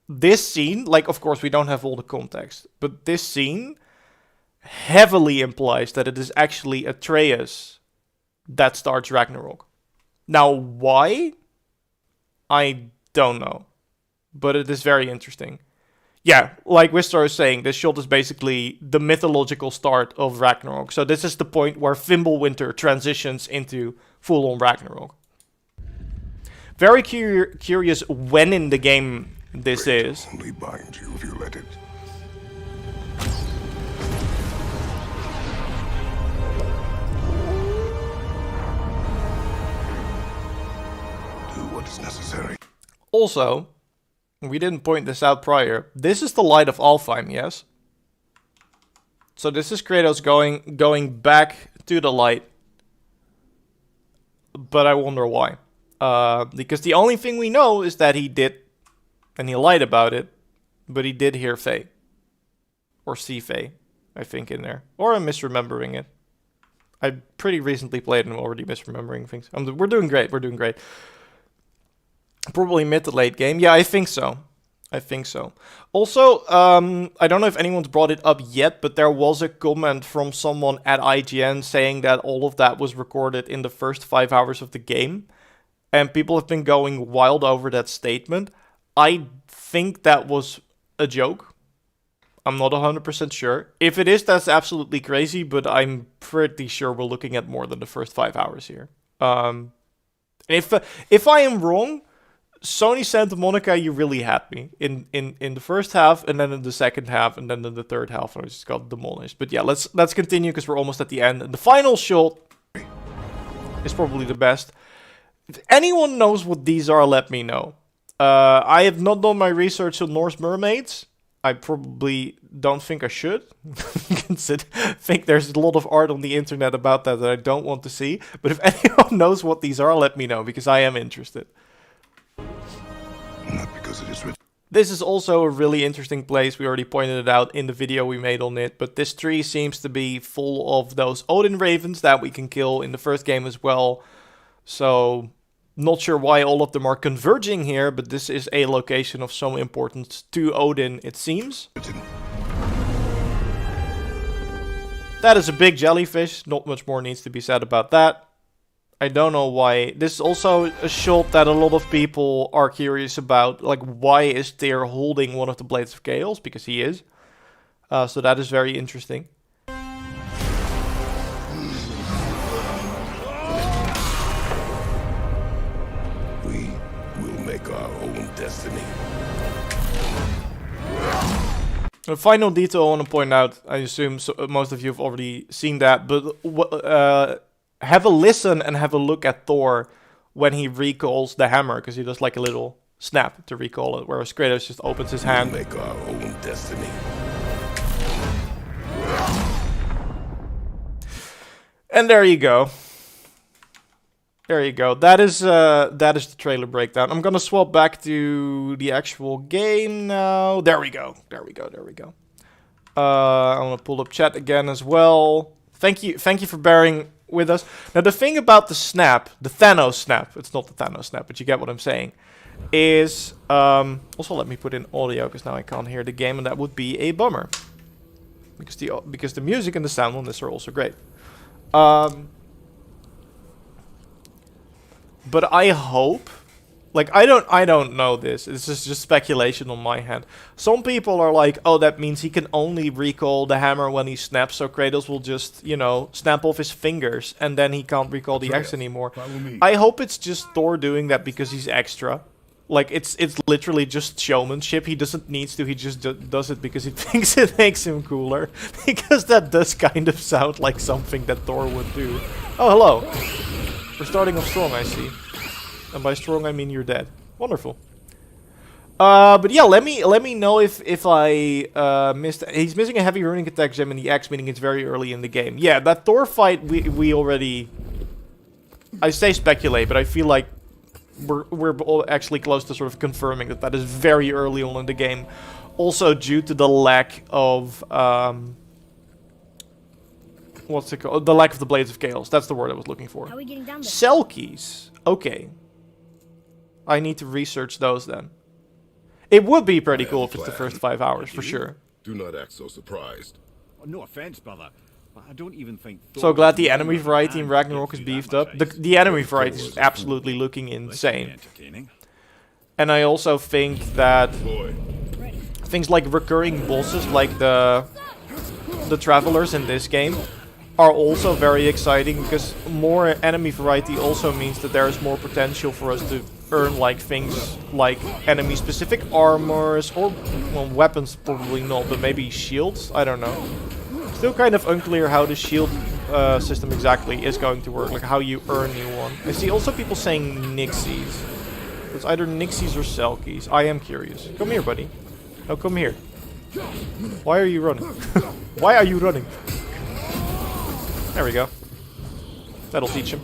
this scene, like, of course, we don't have all the context, but this scene heavily implies that it is actually Atreus that starts Ragnarok. Now, why? I don't know, but it is very interesting. Yeah, like Wistar is saying, this shot is basically the mythological start of Ragnarok. So this is the point where Fimbulwinter transitions into full-on Ragnarok. Very curious when in the game this is. Only bind you if you let it. Do what is necessary. Also, we didn't point this out prior. This is the light of Alfheim, yes? So this is Kratos going back to the light. But I wonder why. Because the only thing we know is that he did, and he lied about it, but he did hear Faye. Or see Faye, I think, in there. Or I'm misremembering it. I pretty recently played and I'm already misremembering things. We're doing great, we're doing great. Probably mid to late game. Yeah, I think so. I think so. Also, I don't know if anyone's brought it up yet, but there was a comment from someone at IGN saying that all of that was recorded in the first 5 hours of the game. And people have been going wild over that statement. I think that was a joke. I'm not 100% sure. If it is, that's absolutely crazy, but I'm pretty sure we're looking at more than the first 5 hours here. If I am wrong, Sony Santa Monica, you really had me in the first half, and then in the second half, and then in the third half, I just got demolished. But yeah, let's continue because we're almost at the end. And the final shot is probably the best. If anyone knows what these are, let me know. I have not done my research on Norse mermaids. I probably don't think I should. I think there's a lot of art on the internet about that I don't want to see. But if anyone knows what these are, let me know, because I am interested. Not because it is rich. This is also a really interesting place. We already pointed it out in the video we made on it. But this tree seems to be full of those Odin ravens that we can kill in the first game as well. So, not sure why all of them are converging here, but this is a location of some importance to Odin, it seems. That is a big jellyfish. Not much more needs to be said about that. I don't know why. This is also a shot that a lot of people are curious about. Like, why is Tyr holding one of the Blades of Chaos? Because he is. So that is very interesting. We will make our own destiny. A final detail I want to point out. I assume most of you have already seen that. But have a listen and have a look at Thor when he recalls the hammer, because he does like a little snap to recall it, whereas Kratos just opens his hand. We'll make our own destiny. And there you go. There you go. That is the trailer breakdown. I'm gonna swap back to the actual game now. There we go. There we go. There we go. I want to pull up chat again as well. Thank you for bearing with us. Now the thing about the snap, the Thanos snap, it's not the Thanos snap, but you get what I'm saying, is also let me put in audio because now I can't hear the game, and that would be a bummer because the music and the sound on this are also great. But I hope Like, I don't know this. This is just speculation on my hand. Some people are like, oh, that means he can only recall the hammer when he snaps, so Kratos will just, you know, snap off his fingers, and then he can't recall the X anymore. I hope it's just Thor doing that because he's extra. Like, it's literally just showmanship. He doesn't need to, he just does it because he thinks it makes him cooler. Because that does kind of sound like something that Thor would do. Oh, hello. We're starting off strong, I see. And by strong, I mean you're dead. Wonderful. But yeah, let me know if I missed. He's missing a heavy running attack gem in the X, meaning it's very early in the game. Yeah, that Thor fight we already. I say speculate, but I feel like we're all actually close to sort of confirming that is very early on in the game. Also due to the lack of what's it called? The lack of the Blades of Chaos. That's the word I was looking for. How are we getting down there? Selkies. Okay. I need to research those then. It would be pretty cool if it's the first 5 hours, for sure. Do not act so surprised. Oh, no offense, brother, but I don't even think. So glad the enemy variety in Ragnarok is beefed up. The enemy variety is absolutely looking insane. And I also think that things like recurring bosses, like the travelers in this game, are also very exciting, because more enemy variety also means that there is more potential for us to earn like things like enemy specific armors, or well, weapons probably not, but maybe shields. I don't know. Still kind of unclear how the shield system exactly is going to work, like how you earn new one. I see also people saying Nixies. It's either Nixies or Selkies. I am curious. Come here, buddy. No, come here. Why are you running? Why are you running? There we go. That'll teach him.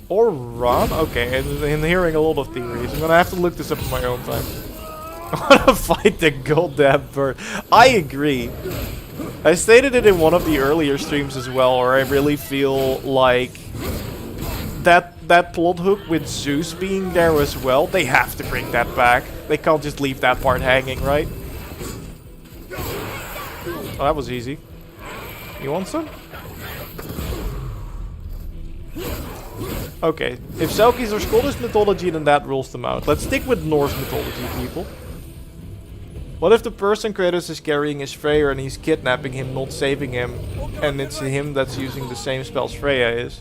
Or run? Okay, and hearing a lot of theories. I'm gonna have to look this up in my own time. I wanna fight the goddamn bird. I agree. I stated it in one of the earlier streams as well, or I really feel like that plot hook with Zeus being there as well, they have to bring that back. They can't just leave that part hanging, right? Oh, that was easy. You want some? Okay, if Selkies are Scottish mythology, then that rules them out. Let's stick with Norse mythology, people. What if the person Kratos is carrying is Freyr and he's kidnapping him, not saving him, and it's him that's using the same spells Freya is?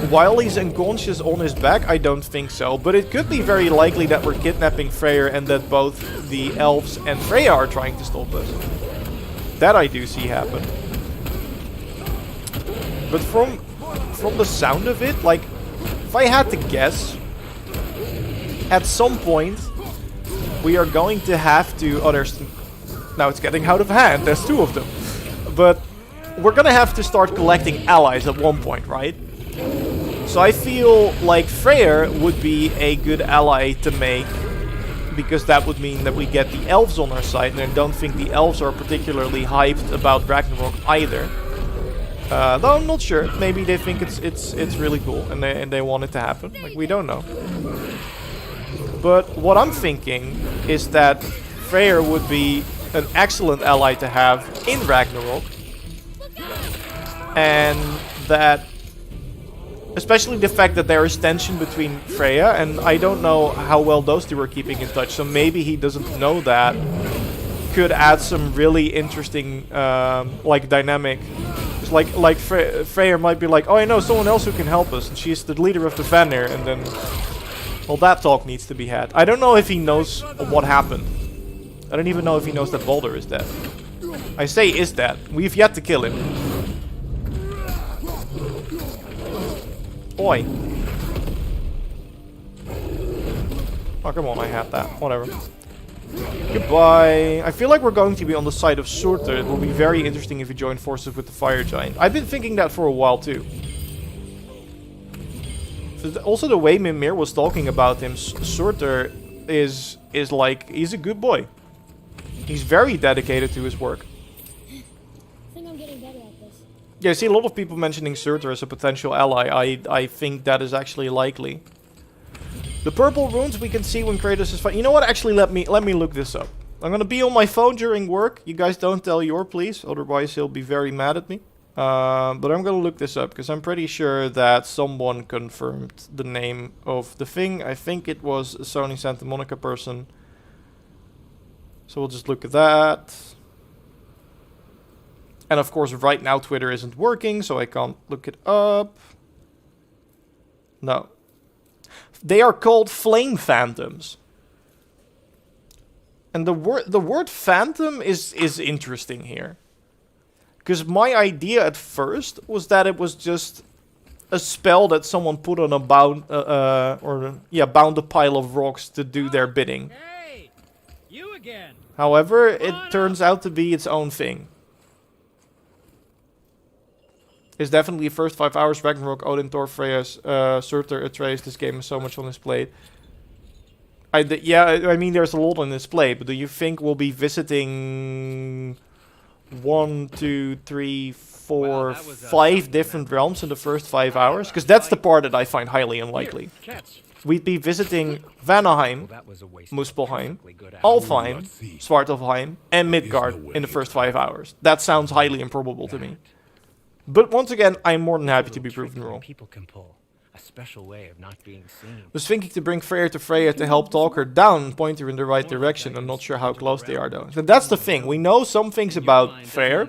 While he's unconscious on his back, I don't think so, but it could be very likely that we're kidnapping Freyr and that both the elves and Freya are trying to stop us. That I do see happen. But from the sound of it, like, if I had to guess, at some point we are going to have to... Oh, there's... Now it's getting out of hand. There's two of them. But we're gonna have to start collecting allies at one point, right? So I feel like Freyr would be a good ally to make, because that would mean that we get the elves on our side, and I don't think the elves are particularly hyped about Ragnarok either. Though I'm not sure. Maybe they think it's really cool and they want it to happen. Like, we don't know. But what I'm thinking is that Freyr would be an excellent ally to have in Ragnarok, and that, especially the fact that there is tension between Freya, and I don't know how well those two are keeping in touch, so maybe he doesn't know that, could add some really interesting like dynamic. It's like Freya might be like, oh, I know someone else who can help us, and she's the leader of the Vanir, and then, well, that talk needs to be had. I don't know if he knows what happened. I don't even know if he knows that Baldur is dead. I say is dead. We've yet to kill him. Oi. Oh, come on, I had that. Whatever. Goodbye. I feel like we're going to be on the side of Surtur. It will be very interesting if we join forces with the Fire Giant. I've been thinking that for a while too. Also, the way Mimir was talking about him, Surtur is like, he's a good boy. He's very dedicated to his work. I think I'm getting better at this. Yeah, I see a lot of people mentioning Surtur as a potential ally. I think that is actually likely. The purple runes we can see when Kratos is fighting. You know what? Actually, let me look this up. I'm gonna be on my phone during work. You guys don't tell Yor, please. Otherwise, he'll be very mad at me. But I'm gonna look this up because I'm pretty sure that someone confirmed the name of the thing. I think it was a Sony Santa Monica person. So we'll just look at that. And of course, right now Twitter isn't working, so I can't look it up. No. They are called Flame Phantoms. And the word phantom is interesting here. Because my idea at first was that it was just a spell that someone put on a bound a pile of rocks to do their bidding. Hey, you again. However, it turns out to be its own thing. It's definitely first 5 hours Ragnarok, Odin, Thor, Freya's, Surtur, Atreus. This game has so much on display. I mean, there's a lot on display, but do you think we'll be visiting 1, 2, 3, 4, 5 different realms in the first 5 hours? Because that's the part that I find highly unlikely. We'd be visiting Vanaheim, Muspelheim, Alfheim, Svartalfheim, and Midgard in the first 5 hours. That sounds highly improbable to me. But once again, I'm more than happy to be proven wrong. People can pull. A special way of not being seen. Was thinking to bring Freyr to Freya to help talk her down, point her in the right direction. I'm not sure how close they are though. So that's the thing. We know some things about Freyr.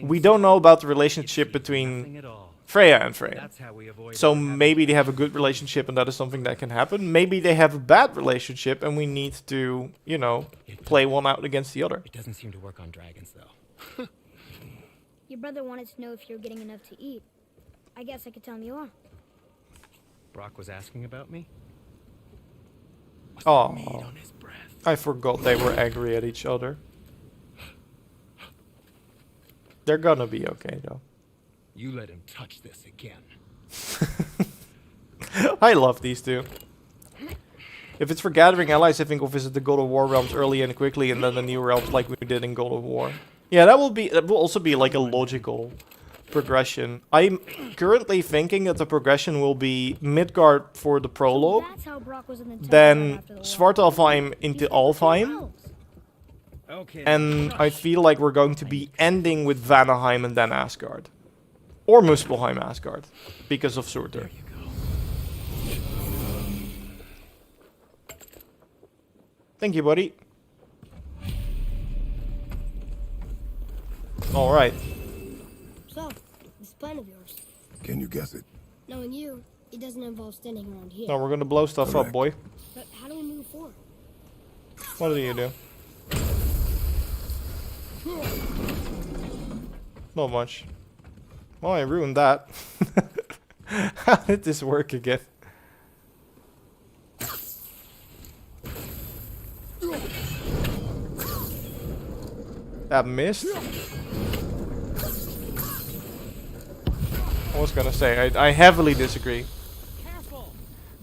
We don't know about the relationship between Freya and Freya. So maybe they have a good relationship and that is something that can happen. Maybe they have a bad relationship and we need to, you know, play one out against the other. It doesn't seem to work on dragons though. Your brother wanted to know if you're getting enough to eat. I guess I could tell him you are. Brock was asking about me? Oh, I forgot they were angry at each other. They're gonna be okay though. You let him touch this again. I love these two. If it's for gathering allies, I think we'll visit the God of War realms early and quickly, and then the new realms like we did in God of War. Yeah, that will also be like a logical progression. I'm currently thinking that the progression will be Midgard for the prologue, then Svartalfheim into Alfheim, and I feel like we're going to be ending with Vanaheim and then Asgard. Or Muspelheim Asgard, because of Surtur. Thank you, buddy. Alright. So, this plan of yours. Can you guess it? Knowing you, it doesn't involve standing around here. No, we're gonna blow stuff up, boy. But how do we move forward? What do you do? Not much. Well, I ruined that. How did this work again? That missed? I was gonna say, I heavily disagree.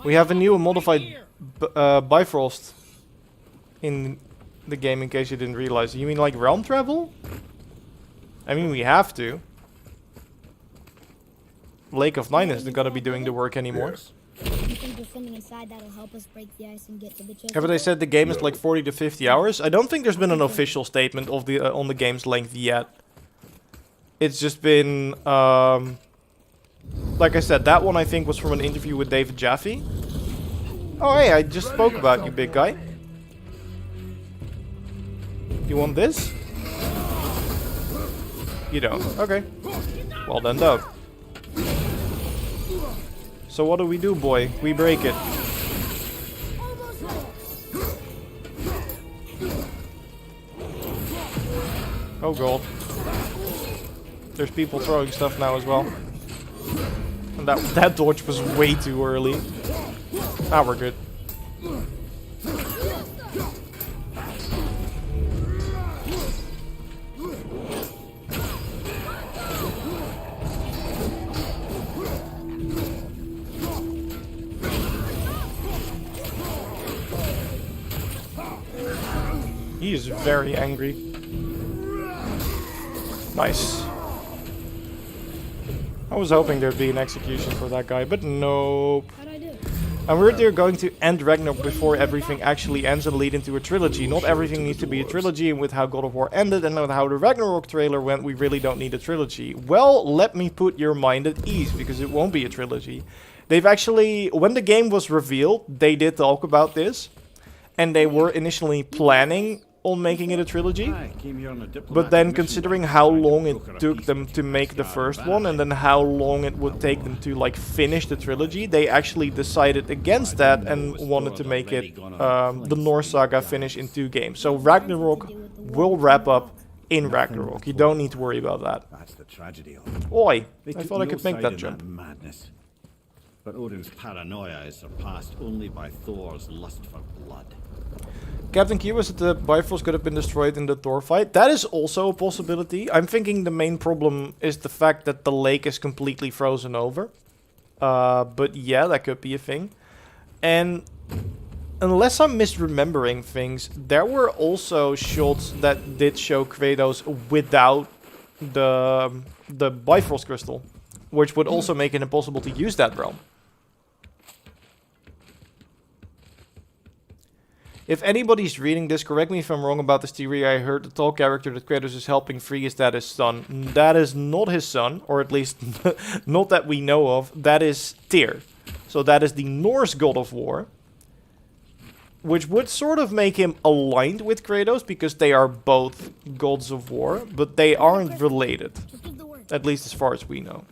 We have a new modified Bifrost in the game, in case you didn't realize. You mean like realm travel? I mean, we have to. Lake of Nine isn't gonna be doing the work anymore. Yes. You think there's something inside that'll help us break the ice and get to the chest? Haven't they said the game is like 40 to 50 hours? I don't think there's been an official statement of the on the game's length yet. It's just been, like I said, that one I think was from an interview with David Jaffe. Oh hey, I just spoke about you, big guy. You want this? You don't. Okay. Well then don't. So what do we do, boy? We break it. Oh god. There's people throwing stuff now as well. And that dodge was way too early. Ah, we're good. He is very angry. Nice. I was hoping there'd be an execution for that guy, but nope. How'd I do? And we're going to end Ragnarok before everything actually ends and lead into a trilogy. Not everything needs to be a trilogy, and with how God of War ended and with how the Ragnarok trailer went, we really don't need a trilogy. Well, let me put your mind at ease, because it won't be a trilogy. They've actually, when the game was revealed, they did talk about this. And they were initially planning on making it a trilogy. But then considering how long it took them to make the first one, and then how long it would take them to like finish the trilogy, they actually decided against that and wanted to make it the Norse saga finish in 2 games. So Ragnarok will wrap up in Ragnarok. You don't need to worry about that. That's the tragedy of it. Oi, They I took thought I no could make side that in jump. madness. But Odin's paranoia is surpassed only by Thor's lust for blood. Captain Q, was that the Bifrost could have been destroyed in the Thor fight? That is also a possibility. I'm thinking the main problem is the fact that the lake is completely frozen over. But yeah, that could be a thing. And unless I'm misremembering things, there were also shots that did show Kratos without the Bifrost crystal, which would also make it impossible to use that realm. If anybody's reading this, correct me if I'm wrong about this theory. I heard the tall character that Kratos is helping free is that his son. That is not his son, or at least not that we know of. That is Tyr. So that is the Norse god of war, which would sort of make him aligned with Kratos because they are both gods of war, but they aren't related, at least as far as we know.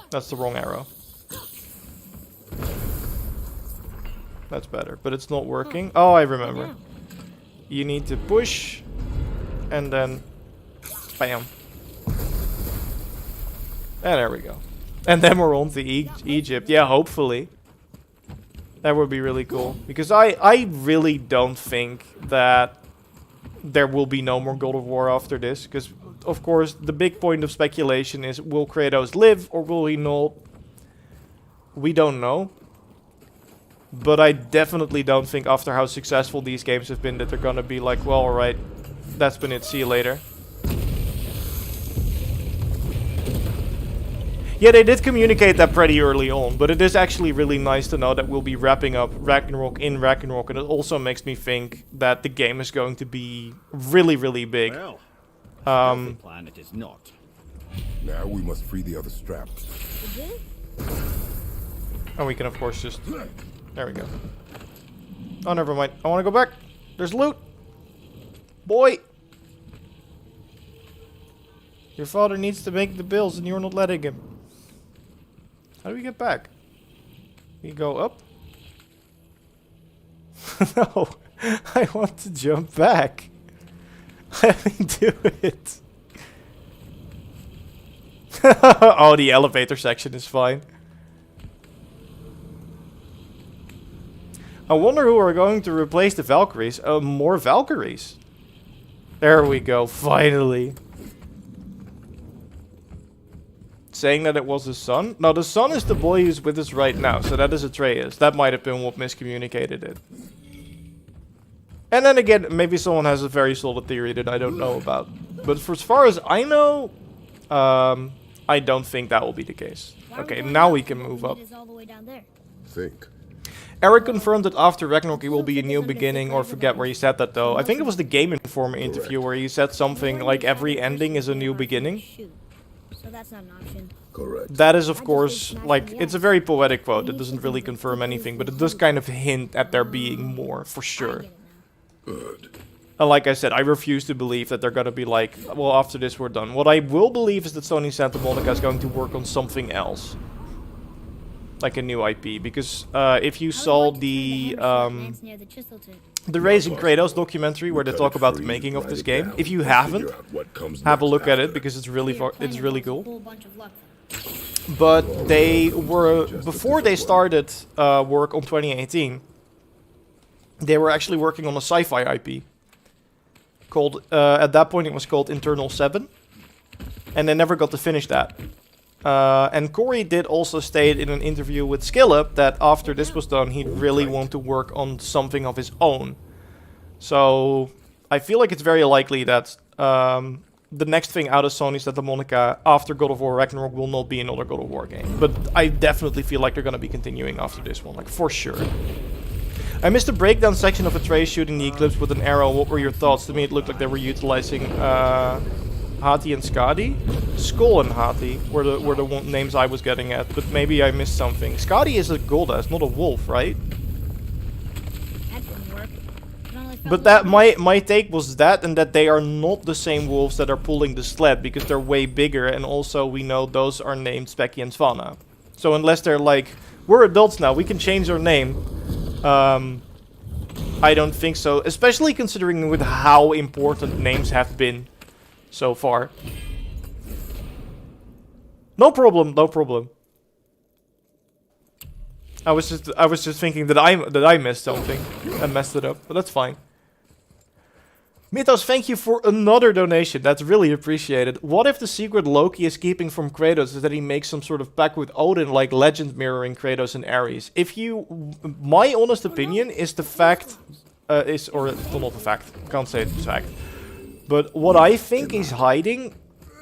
That's the wrong arrow. That's better, but it's not working. Oh, I remember. You need to push, and then bam. And there we go. And then we're on to Egypt. Yeah, hopefully. That would be really cool. Because I really don't think that there will be no more God of War after this. Because, of course, the big point of speculation is, will Kratos live or will he not? We don't know. But I definitely don't think after how successful these games have been that they're gonna be like, well, alright, that's been it, see you later. Yeah, they did communicate that pretty early on, but it is actually really nice to know that we'll be wrapping up Ragnarok in Ragnarok, and it also makes me think that the game is going to be really, really big. Well, the planet is not. Now we must free the other strap. And we can, of course, just... There we go. Oh, never mind. I want to go back. There's loot. Boy. Your father needs to make the bills and you're not letting him. How do we get back? We go up? No. I want to jump back. Let me do it. Oh, the elevator section is fine. I wonder who are going to replace the Valkyries. More Valkyries. There we go, finally. Saying that it was his son? No, the son is the boy who's with us right now, so that is Atreus. That might have been what miscommunicated it. And then again, maybe someone has a very solid theory that I don't know about. But for as far as I know, I don't think that will be the case. Okay, now we can move up. Think. Eric confirmed that after Ragnarok it will be a new beginning, or forget where he said that though. I think it was the Game Informer interview where he said something like every ending is a new beginning. So that's not an option. Correct. That is of course, like, it's a very poetic quote. It doesn't really confirm anything, but it does kind of hint at there being more, for sure. Good. And like I said, I refuse to believe that they're gonna be like, well, after this we're done. What I will believe is that Sony Santa Monica is going to work on something else. Like a new IP, because if you saw the Raising Kratos documentary where they talk about the making of this game, if you haven't, have a look at it because it's really cool. But they were, before they started work on 2018, they were actually working on a sci-fi IP called, at that point it was called Internal 7, and they never got to finish that. And Corey did also state in an interview with Skillup that after this was done, he'd really want to work on something of his own. So I feel like it's very likely that the next thing out of Sony Santa Monica after God of War Ragnarok will not be another God of War game. But I definitely feel like they're gonna be continuing after this one, like for sure. I missed the breakdown section of Atreus shooting the Eclipse with an arrow. What were your thoughts? To me it looked like they were utilizing Hati and Skadi. Skull and Hati were the names I was getting at, but maybe I missed something. Skadi is a Golda, not a wolf, right? That didn't work. It only felt But that like- my take was that, and that they are not the same wolves that are pulling the sled, because they're way bigger, and also we know those are named Specky and Svanna. So unless they're like, we're adults now, we can change our name. I don't think so, especially considering with how important names have been so far. No problem, no problem. I was just thinking that I missed something and messed it up, but that's fine. Mythos, thank you for another donation. That's really appreciated. What if the secret Loki is keeping from Kratos is that he makes some sort of pact with Odin, like legend mirroring Kratos and Ares? If you, my honest opinion is the fact, not the fact. Can't say it's fact. But what I think he's hiding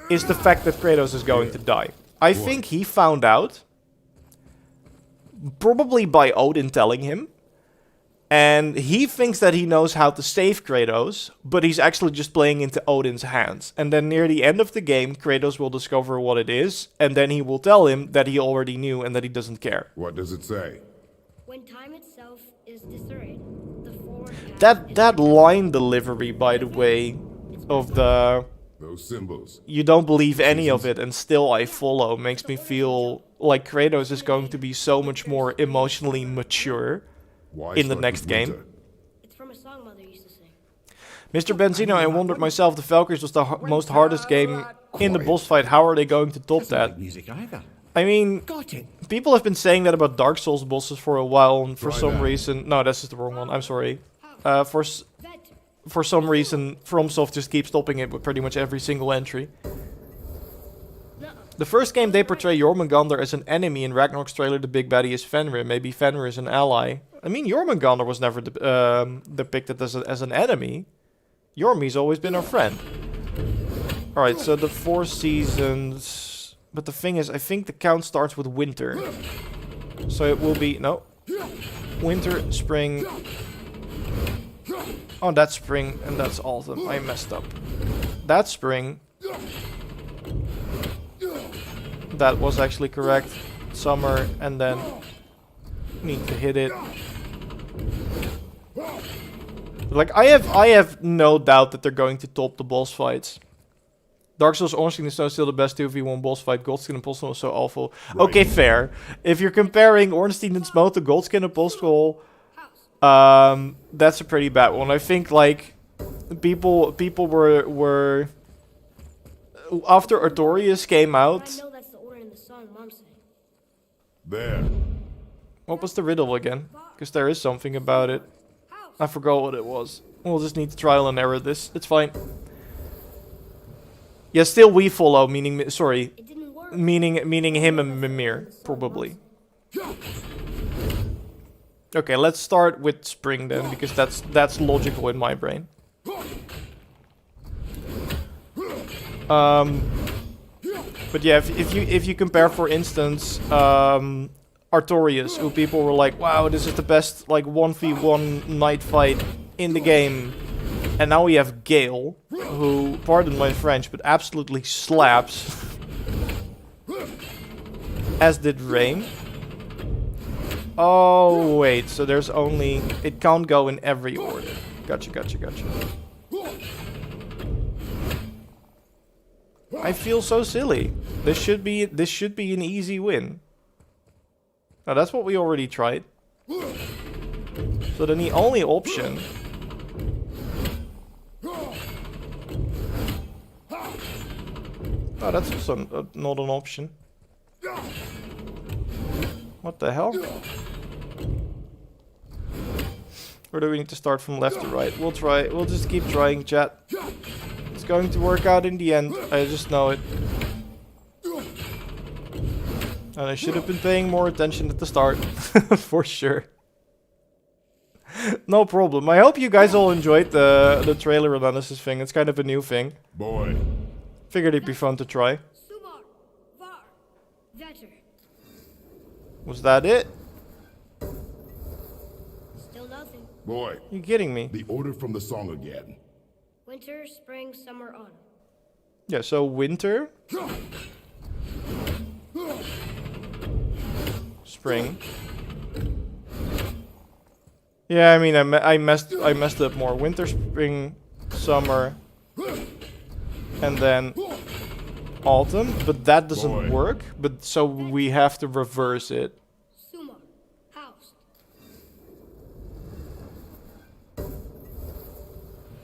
is the fact that Kratos is going to die. I think he found out, probably by Odin telling him, and he thinks that he knows how to save Kratos, but he's actually just playing into Odin's hands. And then near the end of the game, Kratos will discover what it is, and then he will tell him that he already knew and that he doesn't care. What does it say? When time itself is disarrayed, the forward path That line delivery, by the way, of the Those symbols. you don't believe any of it and still I follow, makes me feel like Kratos is going to be so much more emotionally mature Why in the start next with game. winter? It's from a song Mother used to sing. Mr. Benzino, I wondered myself, the Valkyries was the most hardest game in the boss fight. How are they going to top that? Music either. I mean, Got it. people have been saying that about Dark Souls bosses for a while, and for Try some that. reason... No, that's just the wrong one. I'm sorry. Vet. For some reason, FromSoft just keeps stopping it with pretty much every single entry. The first game they portray Jormungandr as an enemy. In Ragnarok's trailer, the big baddie is Fenrir. Maybe Fenrir is an ally. I mean, Jormungandr was never depicted as an enemy. Jormi's always been our friend. Alright, so the 4 seasons... But the thing is, I think the count starts with winter. So it will be... No. Winter, spring... Oh, that's spring and that's autumn. I messed up. That's spring. That was actually correct. Summer, and then need to hit it. Like, I have no doubt that they're going to top the boss fights. Dark Souls Ornstein is still the best 2v1 boss fight. Goldskin Apostle was so awful. Right. Okay, fair. If you're comparing Ornstein and Smoke to Goldskin Apostle, that's a pretty bad one. I think like people were after Artorias came I out. know that's the order in the song Mom sang. There. What was the riddle again? Because there is something about it. I forgot what it was. We'll just need to trial and error this. It's fine. Yeah, still we follow, meaning sorry, It didn't work. meaning him and Mimir probably. Okay, let's start with spring then, because that's logical in my brain. But yeah, if you compare, for instance, Artorias, who people were like, wow, this is the best like 1v1 knight fight in the game, and now we have Gale, who, pardon my French, but absolutely slaps, as did Rain. Oh, wait, so there's only... It can't go in every order. Gotcha. I feel so silly. This should be an easy win. Now, that's what we already tried. So then the only option... Oh, that's also not an option. What the hell? Or do we need to start from left to right? We'll try. We'll just keep trying, chat. It's going to work out in the end. I just know it. And I should have been paying more attention at the start. For sure. No problem. I hope you guys all enjoyed the trailer analysis thing. It's kind of a new thing. Boy, Figured it'd be fun to try. Sumar, Var, Vetter. Was that it? Still nothing. Boy, You kidding me? the order from the song again. Winter, spring, summer, autumn. Yeah, so winter. Spring. Yeah, I mean, I messed up more. Winter, spring, summer, and then autumn. But that doesn't Boy. work. But so we have to reverse it. Sumar, house.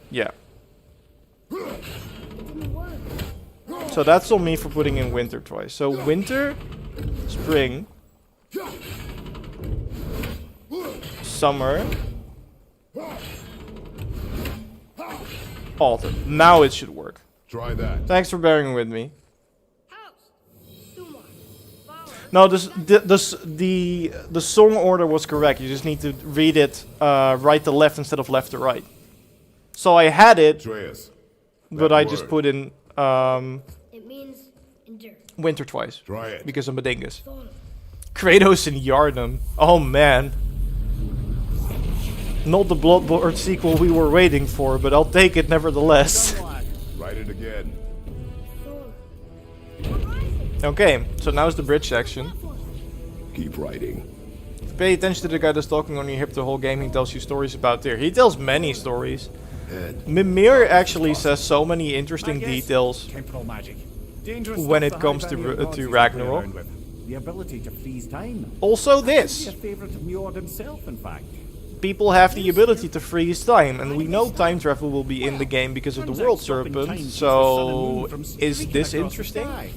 Yeah. It didn't work. So that's on me for putting in winter twice. So winter, spring, summer, autumn. Now it should work. Try that. Thanks for bearing with me. House. Sumar, flower. No, the song order was correct. You just need to read it right to left instead of left to right. So I had it, Atreus. but that I just word. put in It means endure. winter twice Try it. because I'm a dingus. Fall. Kratos and Yharnam. Oh man. Not the Bloodborne sequel we were waiting for, but I'll take it nevertheless. Write it again. Thor. Horizon. Okay, so now's the bridge section. Keep writing. If you pay attention to the guy that's talking on your hip the whole game, he tells you stories about there. He tells many stories. Head. Mimir actually says so many interesting details Temporal magic. Dangerous when stuff it the comes high to value gods used play Ragnarok. around with. The ability to freeze time. Also A this. favorite of Njord himself, in fact. People have the ability to freeze time, and we know time travel will be in the game because of the Turns out World stopping time Serpent, keeps the sun and so moon from is streaking this across the interesting? sky.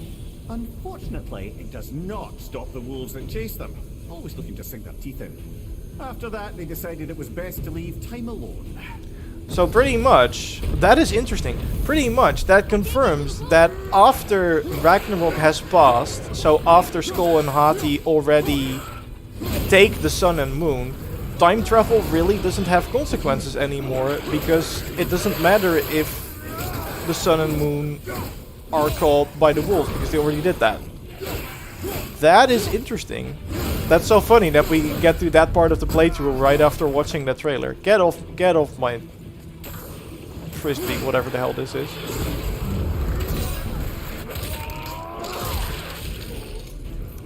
Unfortunately, it does not stop the wolves that chase them, always looking to sink their teeth in. After that, they decided it was best to leave time alone. So pretty much, that is interesting. Pretty much, that confirms that after Ragnarok has passed, so after Skull and Hati already take the sun and moon, time travel really doesn't have consequences anymore, because it doesn't matter if the sun and moon are caught by the wolves, because they already did that. That is interesting. That's so funny that we get to that part of the playthrough right after watching that trailer. Get off my frisbee, whatever the hell this is.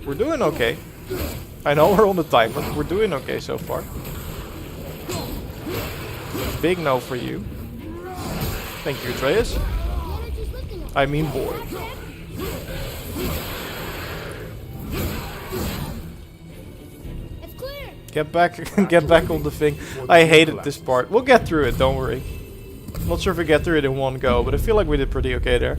We're doing okay. I know we're on the timer, but we're doing okay so far. Big no for you. Thank you, Atreus. I mean boy. It's clear. Get back on the thing. I hated this part. We'll get through it, don't worry. Not sure if we get through it in one go, but I feel like we did pretty okay there.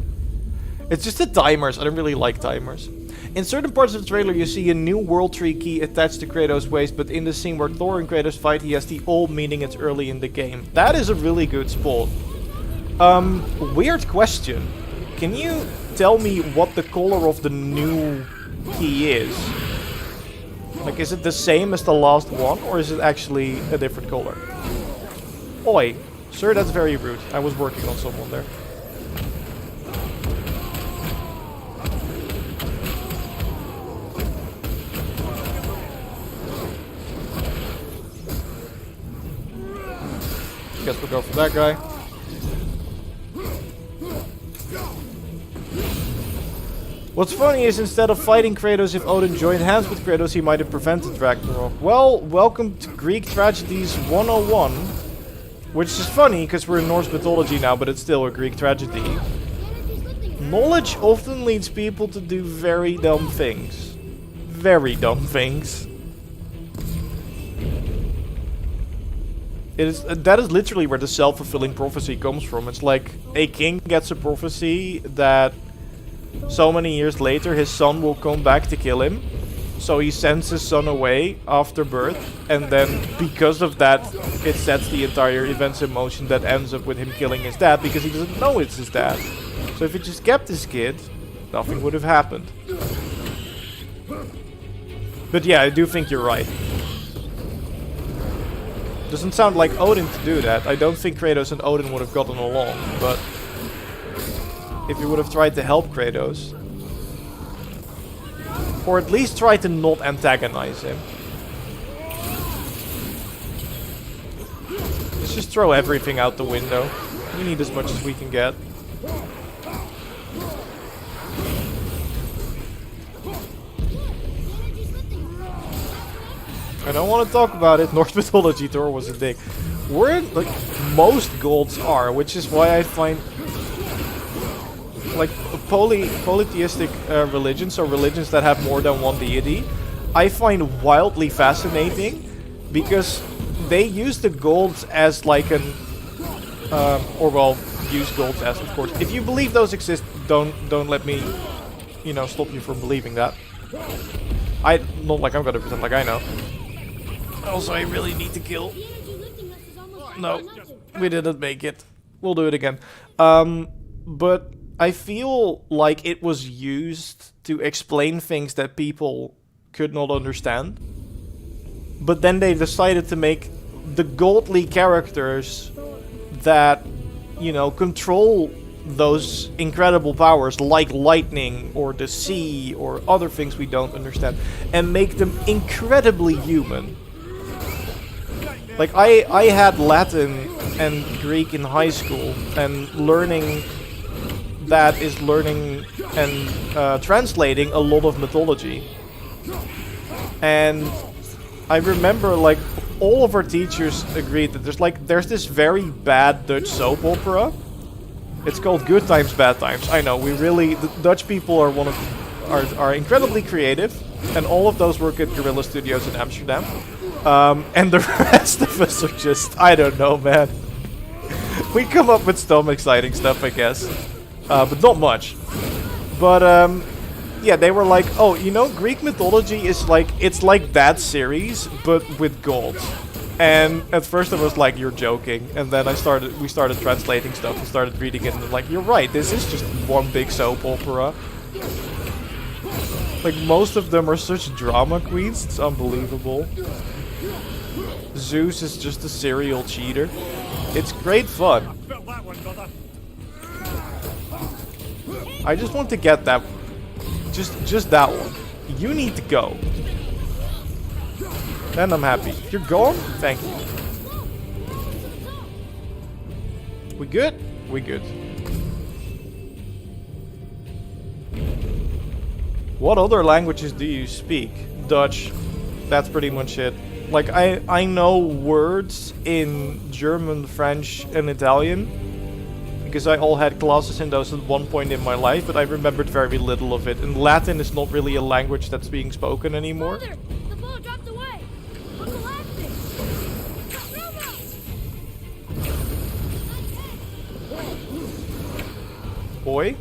It's just the timers. I don't really like timers. In certain parts of the trailer, you see a new World Tree key attached to Kratos' waist, but in the scene where Thor and Kratos fight, he has the old, meaning it's early in the game. That is a really good spot. Weird question. Can you tell me what the color of the new key is? Like, is it the same as the last one, or is it actually a different color? Oi. Sir, that's very rude. I was working on someone there. Guess we'll go for that guy. What's funny is instead of fighting Kratos, if Odin joined hands with Kratos, he might have prevented Ragnarok. Well, welcome to Greek Tragedies 101. Which is funny, because we're in Norse mythology now, but it's still a Greek tragedy. Knowledge often leads people to do very dumb things. Very dumb things. That is literally where the self-fulfilling prophecy comes from. It's like a king gets a prophecy that so many years later his son will come back to kill him. So he sends his son away after birth, and then because of that, it sets the entire events in motion that ends up with him killing his dad because he doesn't know it's his dad. So if he just kept his kid, nothing would have happened. But yeah, I do think you're right. Doesn't sound like Odin to do that. I don't think Kratos and Odin would have gotten along, but if you would have tried to help Kratos. Or at least try to not antagonize him. Let's just throw everything out the window. We need as much as we can get. I don't want to talk about it. Norse mythology, Thor was a dick. We're like most golds are, which is why I find like polytheistic religions, or religions that have more than one deity, I find wildly fascinating, because they use the golds as like an or well, use golds as, of course. If you believe those exist, don't let me, you know, stop you from believing that. Not like I'm gonna pretend like I know. Also, I really need to kill. No, we didn't make it. We'll do it again. But I feel like it was used to explain things that people could not understand. But then they decided to make the godly characters that, you know, control those incredible powers like lightning or the sea or other things we don't understand, and make them incredibly human. Like, I had Latin and Greek in high school, and learning that is learning and translating a lot of mythology. And I remember, like, all of our teachers agreed that there's this very bad Dutch soap opera. It's called Good Times, Bad Times. I know, the Dutch people are are incredibly creative, and all of those work at Guerrilla Studios in Amsterdam. And the rest of us are just, I don't know, man. We come up with some exciting stuff, I guess. But not much. But, yeah, they were like, oh, you know, Greek mythology is like, it's like that series, but with gold. And at first I was like, you're joking. And then we started translating stuff and started reading it, and like, you're right, this is just one big soap opera. Like, most of them are such drama queens, it's unbelievable. Zeus is just a serial cheater. It's great fun. I just want to get that. Just that one. You need to go. Then I'm happy. You're gone? Thank you. We good? We good. What other languages do you speak? Dutch. That's pretty much it. Like, I know words in German, French, and Italian, because I all had classes in those at one point in my life, but I remembered very little of it. And Latin is not really a language that's being spoken anymore. Father, the ball dropped away. Uncle Lampton. Boy.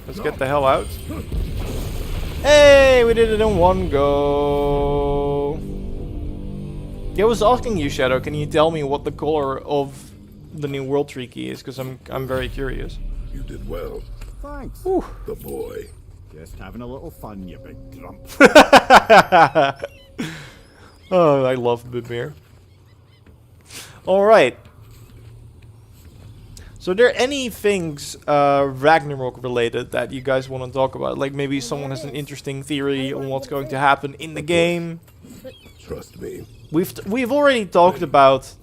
Let's get the hell out. Hey, we did it in one go. Yeah, I was asking you, Shadow, can you tell me what the color of the new World Tree key is? Because I'm very curious. You did well. Thanks. Whew. The boy. Just having a little fun, you big grump. Oh, I love Bimir. Alright. So are there any things Ragnarok related that you guys want to talk about? Like maybe someone has an interesting theory on what's going to happen in the game? Trust me. We've already talked about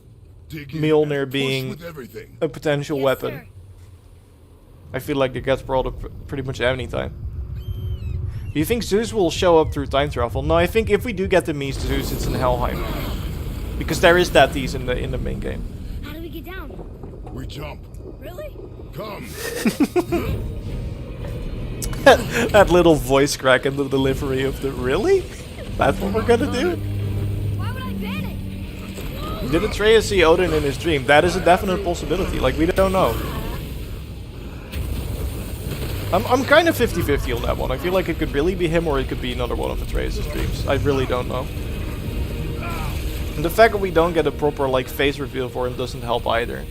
Dig in Mjolnir and push being with everything. a potential Yes, weapon. sir. I feel like it gets brought up pretty much any time. Do you think Zeus will show up through time travel? No, I think if we do get to meet Zeus, it's in Helheim. Because there is that tease in the main game. How do we get down? We jump. Really? Come. That little voice crack in the delivery of the really? That's what we're gonna do? Why would I panic? Did Atreus see Odin in his dream? That is a definite possibility. Like, we don't know. I'm kind of 50-50 on that one. I feel like it could really be him or it could be another one of Atreus' dreams. I really don't know. And the fact that we don't get a proper, like, face reveal for him doesn't help either.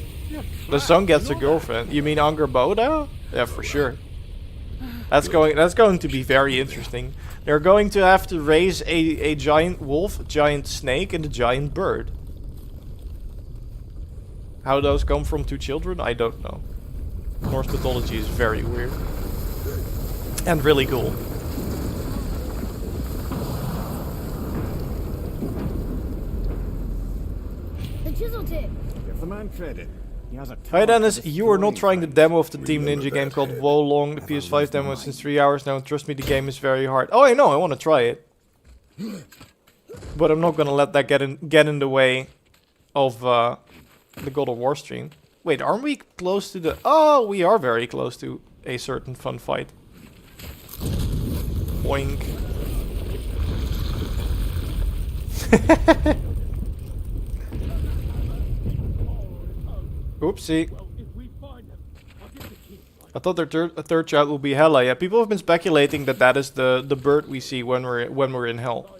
The son gets a girlfriend. You mean Angerboda? Yeah, for sure. That's going to be very interesting. They're going to have to raise a giant wolf, a giant snake, and a giant bird. How those come from two children, I don't know. Norse mythology is very weird. And really cool. The chisel tip. Give the man credit. He has a Hi talent Dennis, for you are not trying destroying the things. demo of the Team Ninja game called Wo Long. The PS5 demo is since 3 hours now, and trust me, the game is very hard. Oh, I know, I want to try it. But I'm not gonna let that get in the way of the God of War stream. Wait, aren't we close to the... Oh, we are very close to a certain fun fight. Boink. Oopsie. I thought their third child will be Hela. Yeah, people have been speculating that that is the bird we see when we're in hell.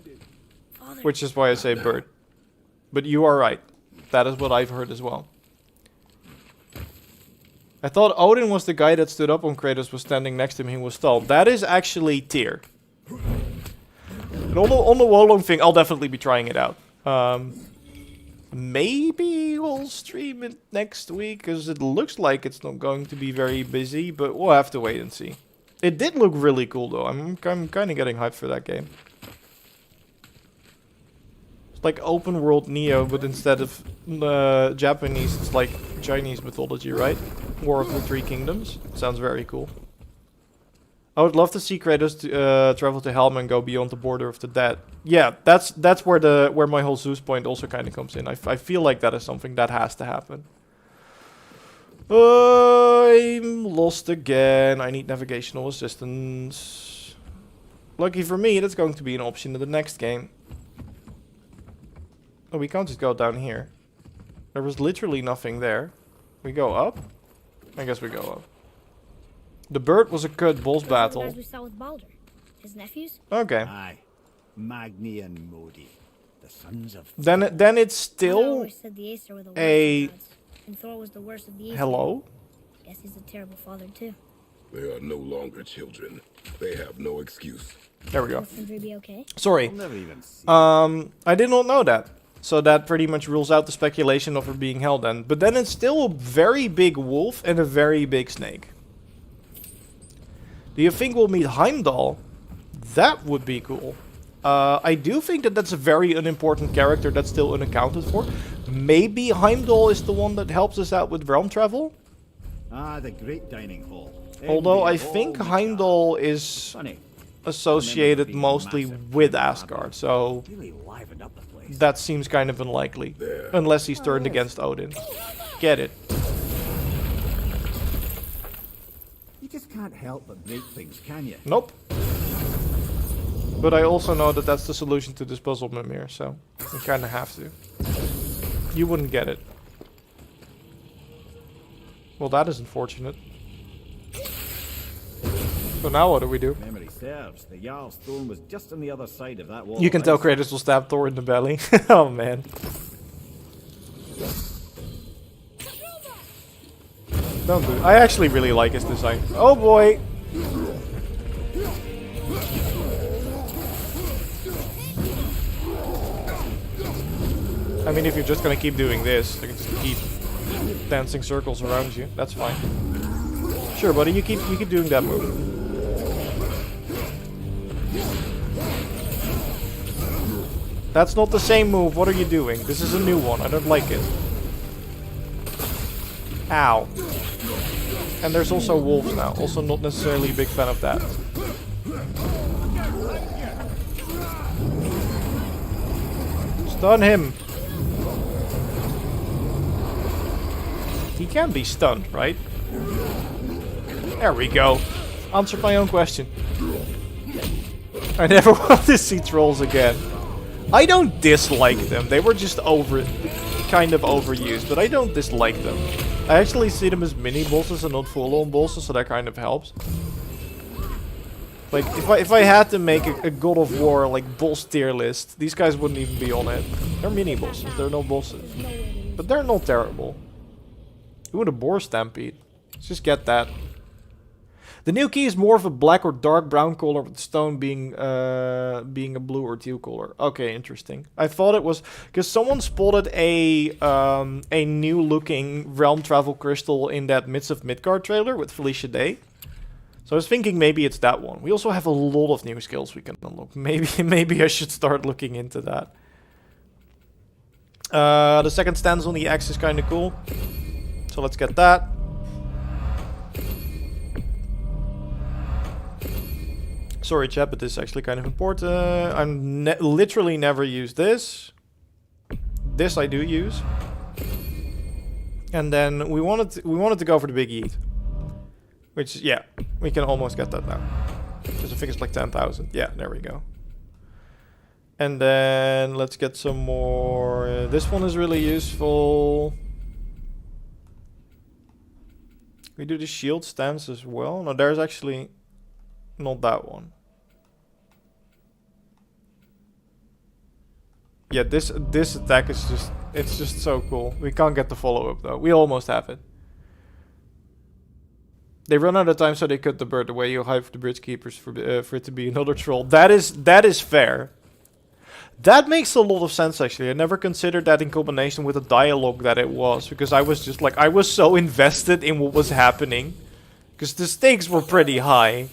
Which is why I say bird. But you are right. That is what I've heard as well. I thought Odin was the guy that stood up when Kratos was standing next to him. He was stalled. That is actually Tyr. And on the Wolong thing, I'll definitely be trying it out. Maybe we'll stream it next week, because it looks like it's not going to be very busy, but we'll have to wait and see. It did look really cool though. I'm kind of getting hyped for that game. It's like open world Neo, but instead of Japanese, it's like Chinese mythology, right? War of the Three Kingdoms. Sounds very cool. I would love to see Kratos travel to Helm and go beyond the border of the dead. Yeah, that's where my whole Zeus point also kind of comes in. I feel like that is something that has to happen. I'm lost again. I need navigational assistance. Lucky for me, that's going to be an option in the next game. Oh, we can't just go down here. There was literally nothing there. We go up? I guess we go up. The bird was a good boss Those are the battle. guys we saw with Baldur. His nephews? Okay. Aye. Magni and Modi. The sons of... Then it's Baldur still always said the Aesir were the worst a... of gods, and Thor was the worst of the Aesir. Hello? Guess he's a terrible father too. They are no longer children. They have no excuse. There we go. Will Sindri be okay? Sorry. I'll never even see. I did not know that. So that pretty much rules out the speculation of her being hell then. But then it's still a very big wolf and a very big snake. Do you think we'll meet Heimdall? That would be cool. I do think that that's a very unimportant character that's still unaccounted for. Maybe Heimdall is the one that helps us out with realm travel? Ah, the great dining hall. Although I Envy of think all the Heimdall gods. is Funny. associated being mostly massive with in Asgard, so Really livened up the place. that seems kind of unlikely. There. Unless he's turned against Odin. Get it. You just can't help but break things, can you? Nope. But I also know that that's the solution to this puzzle, Mimir, so you kind of have to. You wouldn't get it. Well, that is unfortunate. So now what do we do? Memory serves. The Jarl's throne was just on the other side of that wall. You can of tell ice. Kratos will stab Thor in the belly. Oh, man. Don't do it. I actually really like his design. Oh, boy. I mean, if you're just gonna keep doing this, I can just keep dancing circles around you. That's fine. Sure, buddy. You keep doing that move. That's not the same move. What are you doing? This is a new one. I don't like it. Ow. And there's also wolves now. Also not necessarily a big fan of that. Stun him. He can be stunned, right? There we go. Answered my own question. I never want to see trolls again. I don't dislike them. They were just kind of overused, but I don't dislike them. I actually see them as mini bosses and not full-on bosses, so that kind of helps. Like, if I had to make a God of War, like, boss tier list, these guys wouldn't even be on it. They're mini bosses, they're no bosses. But they're not terrible. Ooh, the boar stampede. Let's just get that. The new key is more of a black or dark brown color, with the stone being a blue or teal color. Okay, interesting. I thought it was because someone spotted a new looking realm travel crystal in that Mists of Midgard trailer with Felicia Day. So I was thinking maybe it's that one. We also have a lot of new skills we can unlock. Maybe I should start looking into that. The second stance on the axe is kind of cool. So let's get that. Sorry, chat, but this is actually kind of important. I'm literally never use this. This I do use. And then we wanted to go for the big eat. Which, yeah, we can almost get that now. Because I think it's like 10,000. Yeah, there we go. And then let's get some more. This one is really useful. We do the shield stance as well. No, there's actually not that one. Yeah, this attack is just, it's just so cool. We can't get the follow-up though. We almost have it. They run out of time, so they cut the bird away. You hide for the bridge keepers for it to be another troll. That is fair. That makes a lot of sense, actually. I never considered that in combination with the dialogue that it was. Because I was just like, I was so invested in what was happening. Because the stakes were pretty high.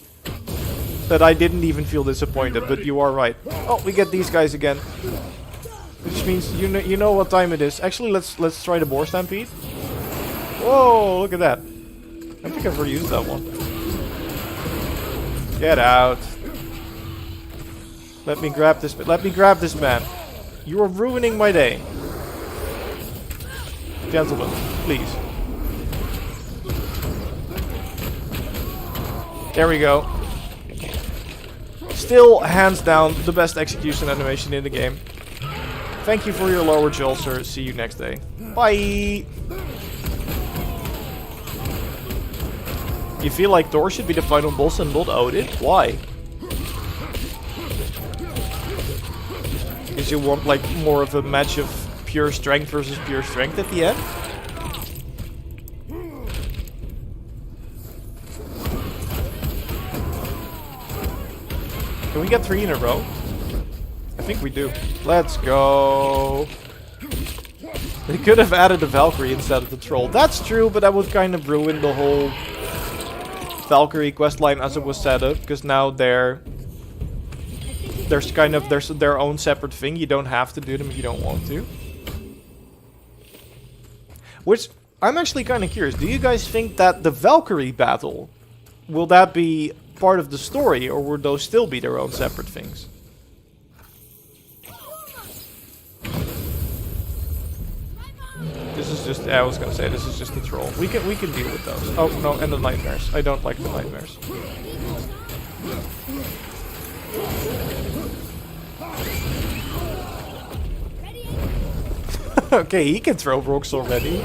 That I didn't even feel disappointed, but you are right. Oh, we get these guys again. Which means you know what time it is. Actually, let's try the boar stampede. Whoa, look at that. I think I've reused that one. Get out. Let me grab this. Let me grab this man. You are ruining my day. Gentlemen, please. There we go. Still, hands down, the best execution animation in the game. Thank you for your lower jaw, sir. See you next day. Bye! You feel like Thor should be the final boss and not Odin? Why? Because you want like more of a match of pure strength versus pure strength at the end? Can we get 3 in a row? I think we do. Let's go. They could have added the Valkyrie instead of the troll. That's true, but that would kind of ruin the whole Valkyrie questline as it was set up, because now there's their own separate thing. You don't have to do them if you don't want to. Which I'm actually kind of curious. Do you guys think that the Valkyrie battle, will that be part of the story, or would those still be their own separate things? This is just, I was gonna say, this is just a troll. We can deal with those. Oh no, and the nightmares. I don't like the nightmares. Okay, he can throw rocks already.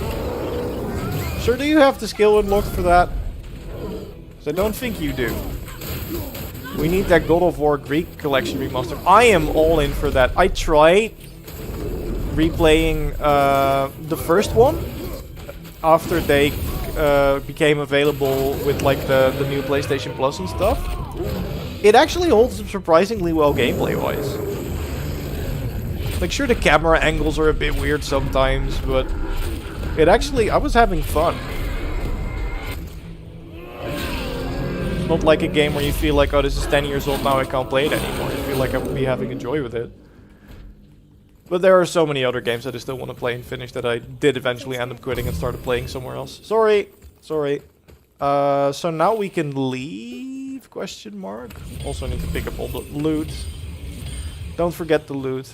Sure, do you have the skill unlocked for that? Because I don't think you do. We need that God of War Greek collection remaster. I am all in for that. I tried replaying the first one after they became available with like the new PlayStation Plus and stuff. It actually holds up surprisingly well gameplay wise. Like, sure, the camera angles are a bit weird sometimes, but it actually, I was having fun. It's not like a game where you feel like, oh, this is 10 years old now, I can't play it anymore. You feel like I would be having a joy with it. But there are so many other games that I still want to play and finish that I did eventually end up quitting and started playing somewhere else. Sorry. So now we can leave, question mark. Also need to pick up all the loot. Don't forget the loot.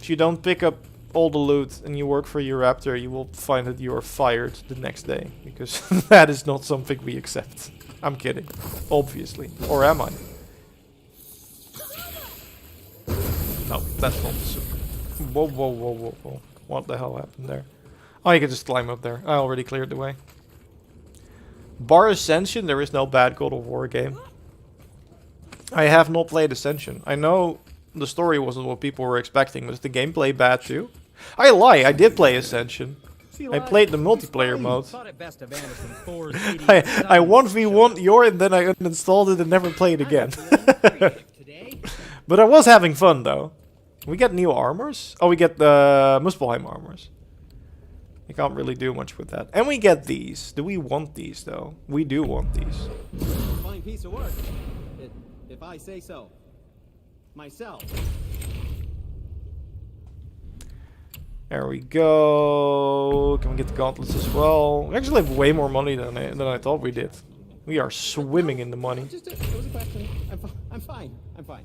If you don't pick up all the loot and you work for JorRaptor, you will find that you are fired the next day. Because that is not something we accept. I'm kidding. Obviously. Or am I? No, that's not the super. Whoa. What the hell happened there? Oh, you can just climb up there. I already cleared the way. Bar Ascension, there is no bad God of War game. I have not played Ascension. I know the story wasn't what people were expecting. Was the gameplay bad too? I lie, I did play Ascension. I played the multiplayer mode. Thought it best to vanish from Thor's 80 I 1v1 Yor and then I uninstalled it and never played again. today. But I was having fun though. We get new armors? Oh, we get the Muspelheim armors. You can't really do much with that. And we get these. Do we want these though? We do want these. Fine piece of work, if I say so myself. There we go. Can we get the gauntlets as well? We actually have way more money than I thought we did. We are swimming in the money. It was a question. I'm fine. I'm fine.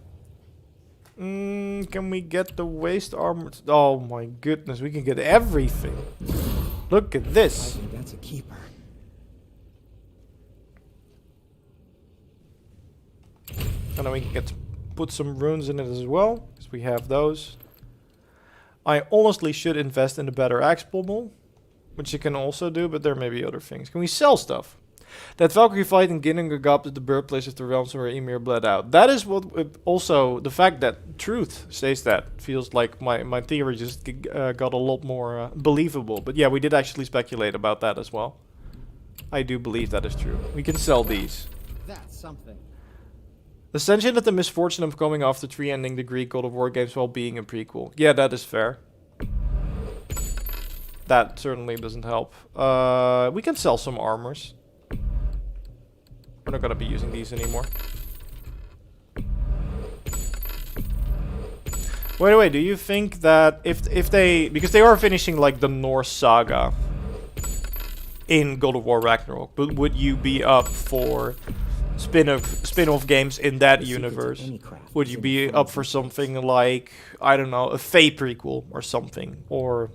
Can we get the waist armor? Oh my goodness, we can get everything. Look at I this. think that's a keeper. And then we can put some runes in it as well, because we have those. I honestly should invest in a better axe pommel, which you can also do, but there may be other things. Can we sell stuff? That Valkyrie fight in Ginnungagap is the birthplace of the realms where Ymir bled out. That is what also the fact that truth says that feels like my theory just got a lot more believable. But yeah, we did actually speculate about that as well. I do believe that is true. We can sell these. That's something. Ascension had the misfortune of coming after 3 ending the Greek God of War games while being a prequel. Yeah, that is fair. That certainly doesn't help. We can sell some armors. We're not gonna be using these anymore. Wait, do you think that if they, because they are finishing like the Norse saga in God of War Ragnarok, but would you be up for spin-off games in that universe? Would you be up for something like, I don't know, a Fae prequel or something, or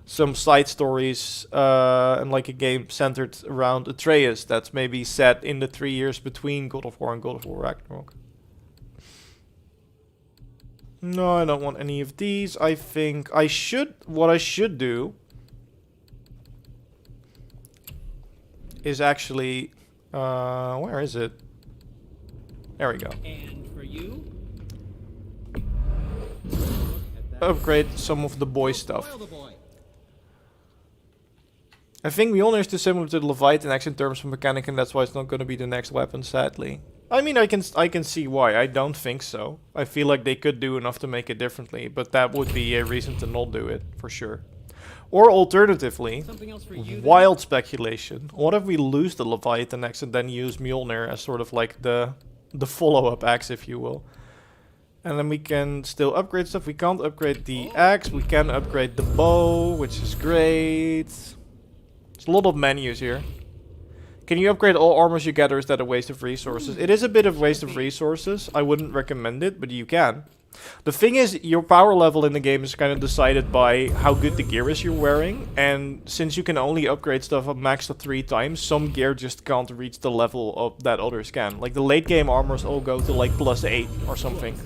some side stories and like a game centered around Atreus that's maybe set in the 3 years between God of War and God of War Ragnarok? No, I don't want any of these. I think what I should do is actually, where is it? There we go. And for you? Upgrade some of the boy stuff. Spoil the boy. I think Mjolnir is too similar to the Leviathan axe in terms of mechanic, and that's why it's not going to be the next weapon, sadly. I mean, I can see why. I don't think so. I feel like they could do enough to make it differently, but that would be a reason to not do it, for sure. Or alternatively, Something else for you then? wild speculation. What if we lose the Leviathan axe and then use Mjolnir as sort of like the follow-up axe, if you will? And then we can still upgrade stuff. We can't upgrade the axe. We can upgrade the bow, which is great. There's a lot of menus here. Can you upgrade all armors you gather? Is that a waste of resources? It is a bit of waste of resources. I wouldn't recommend it, but you can. The thing is, your power level in the game is kind of decided by how good the gear is you're wearing. And since you can only upgrade stuff up max to 3 times, some gear just can't reach the level of that others can. Like the late game armors all go to like +8 or something.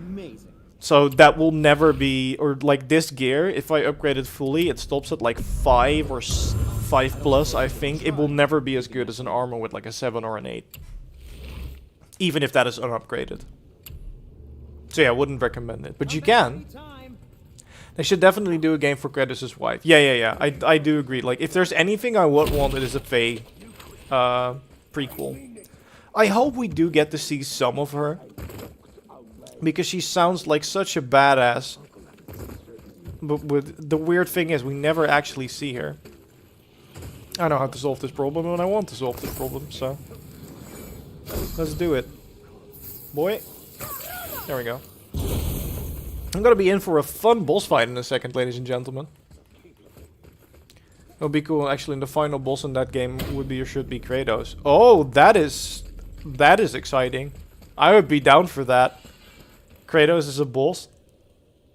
Amazing. So that will never be, or like this gear, if I upgrade it fully, it stops at like 5 or 5+, I think. It will never be as good as an armor with like a 7 or an 8. Even if that is unupgraded. So yeah, I wouldn't recommend it. But you can. They should definitely do a game for Kratos' wife. Yeah. I do agree. Like, if there's anything I would want, it is a Fae prequel. I hope we do get to see some of her. Because she sounds like such a badass. But the weird thing is, we never actually see her. I know how to solve this problem, and I want to solve this problem, so... let's do it. Boy. There we go. I'm gonna be in for a fun boss fight in a second, ladies and gentlemen. It would be cool, actually, the final boss in that game would be or should be Kratos. Oh, that is exciting. I would be down for that. Kratos is a boss.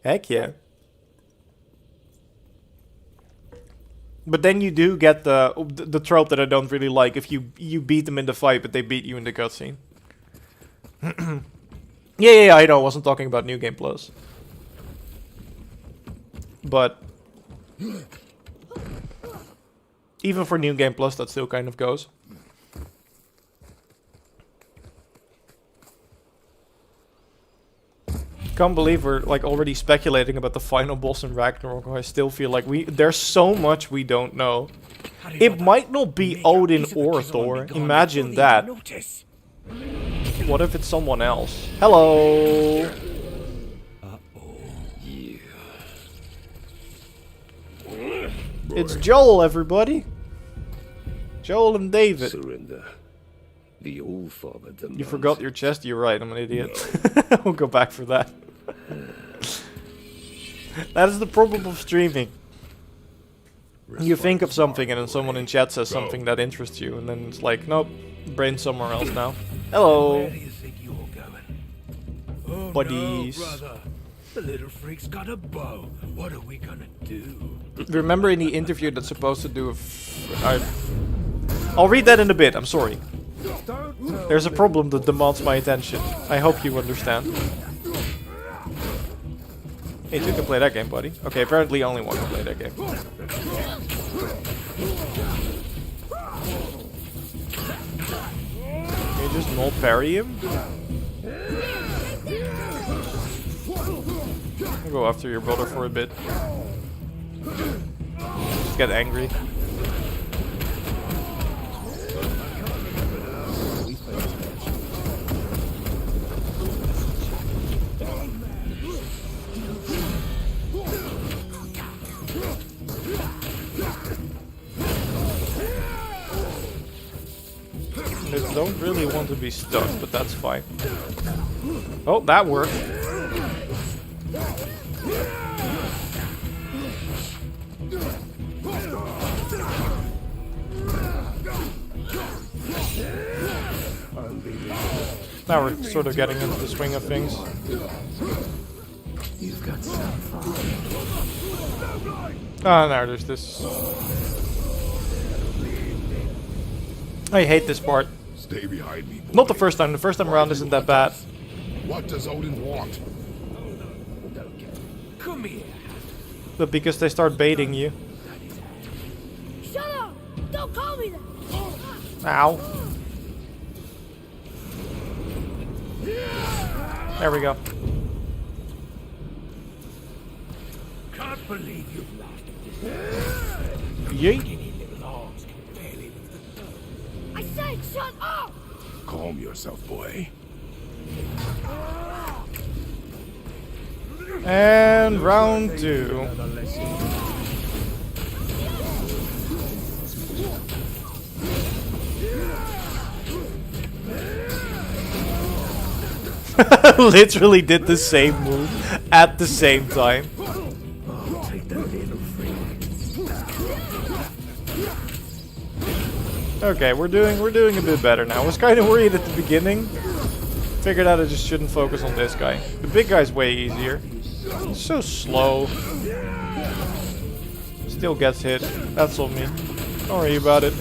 Heck yeah. But then you do get the trope that I don't really like. If you beat them in the fight, but they beat you in the cutscene. Yeah, I know. I wasn't talking about New Game Plus. But even for New Game Plus, that still kind of goes. Can't believe we're like already speculating about the final boss in Ragnarok. I still feel like there's so much we don't know. It might not be Odin or Thor. Imagine that. What if it's someone else? Hello. It's Joel, everybody. Joel and David. Surrender. The All Father demands. You forgot your chest. You're right. I'm an idiot. We'll go back for that. That is the problem of streaming. You think of something and then someone in chat says something that interests you, and then it's like, nope, brain somewhere else now. Hello. Where do you think you're going? Oh, buddies. No, brother. The little freak's got a bow. What are we gonna do? Remember in the interview that's supposed to do I'll read that in a bit, I'm sorry. There's a problem that demands my attention. I hope you understand. Hey, you can play that game, buddy. Okay, apparently only one can play that game. Can you just not parry him? I'll go after your brother for a bit. Just get angry. I don't really want to be stuck, but that's fine. Oh, that worked. Now we're sort of getting into the swing of things. You've got some fun. Oh, now there's this. I hate this part. Stay behind me, boy. Not the first time. The first time around isn't that bad. What does Odin want? Come here. But because they start baiting you. Shut up! Don't call me that! Ow. There we go. Can't believe you've laughed at this. Yeet. Little arms can barely lift the dough. I said shut up! Calm yourself, boy. And round 2. Literally did the same move at the same time. Take the little freak. Okay, we're doing a bit better now. I was kind of worried at the beginning. Figured out I just shouldn't focus on this guy. The big guy's way easier. It's so slow. Still gets hit. That's on me. Don't worry about it.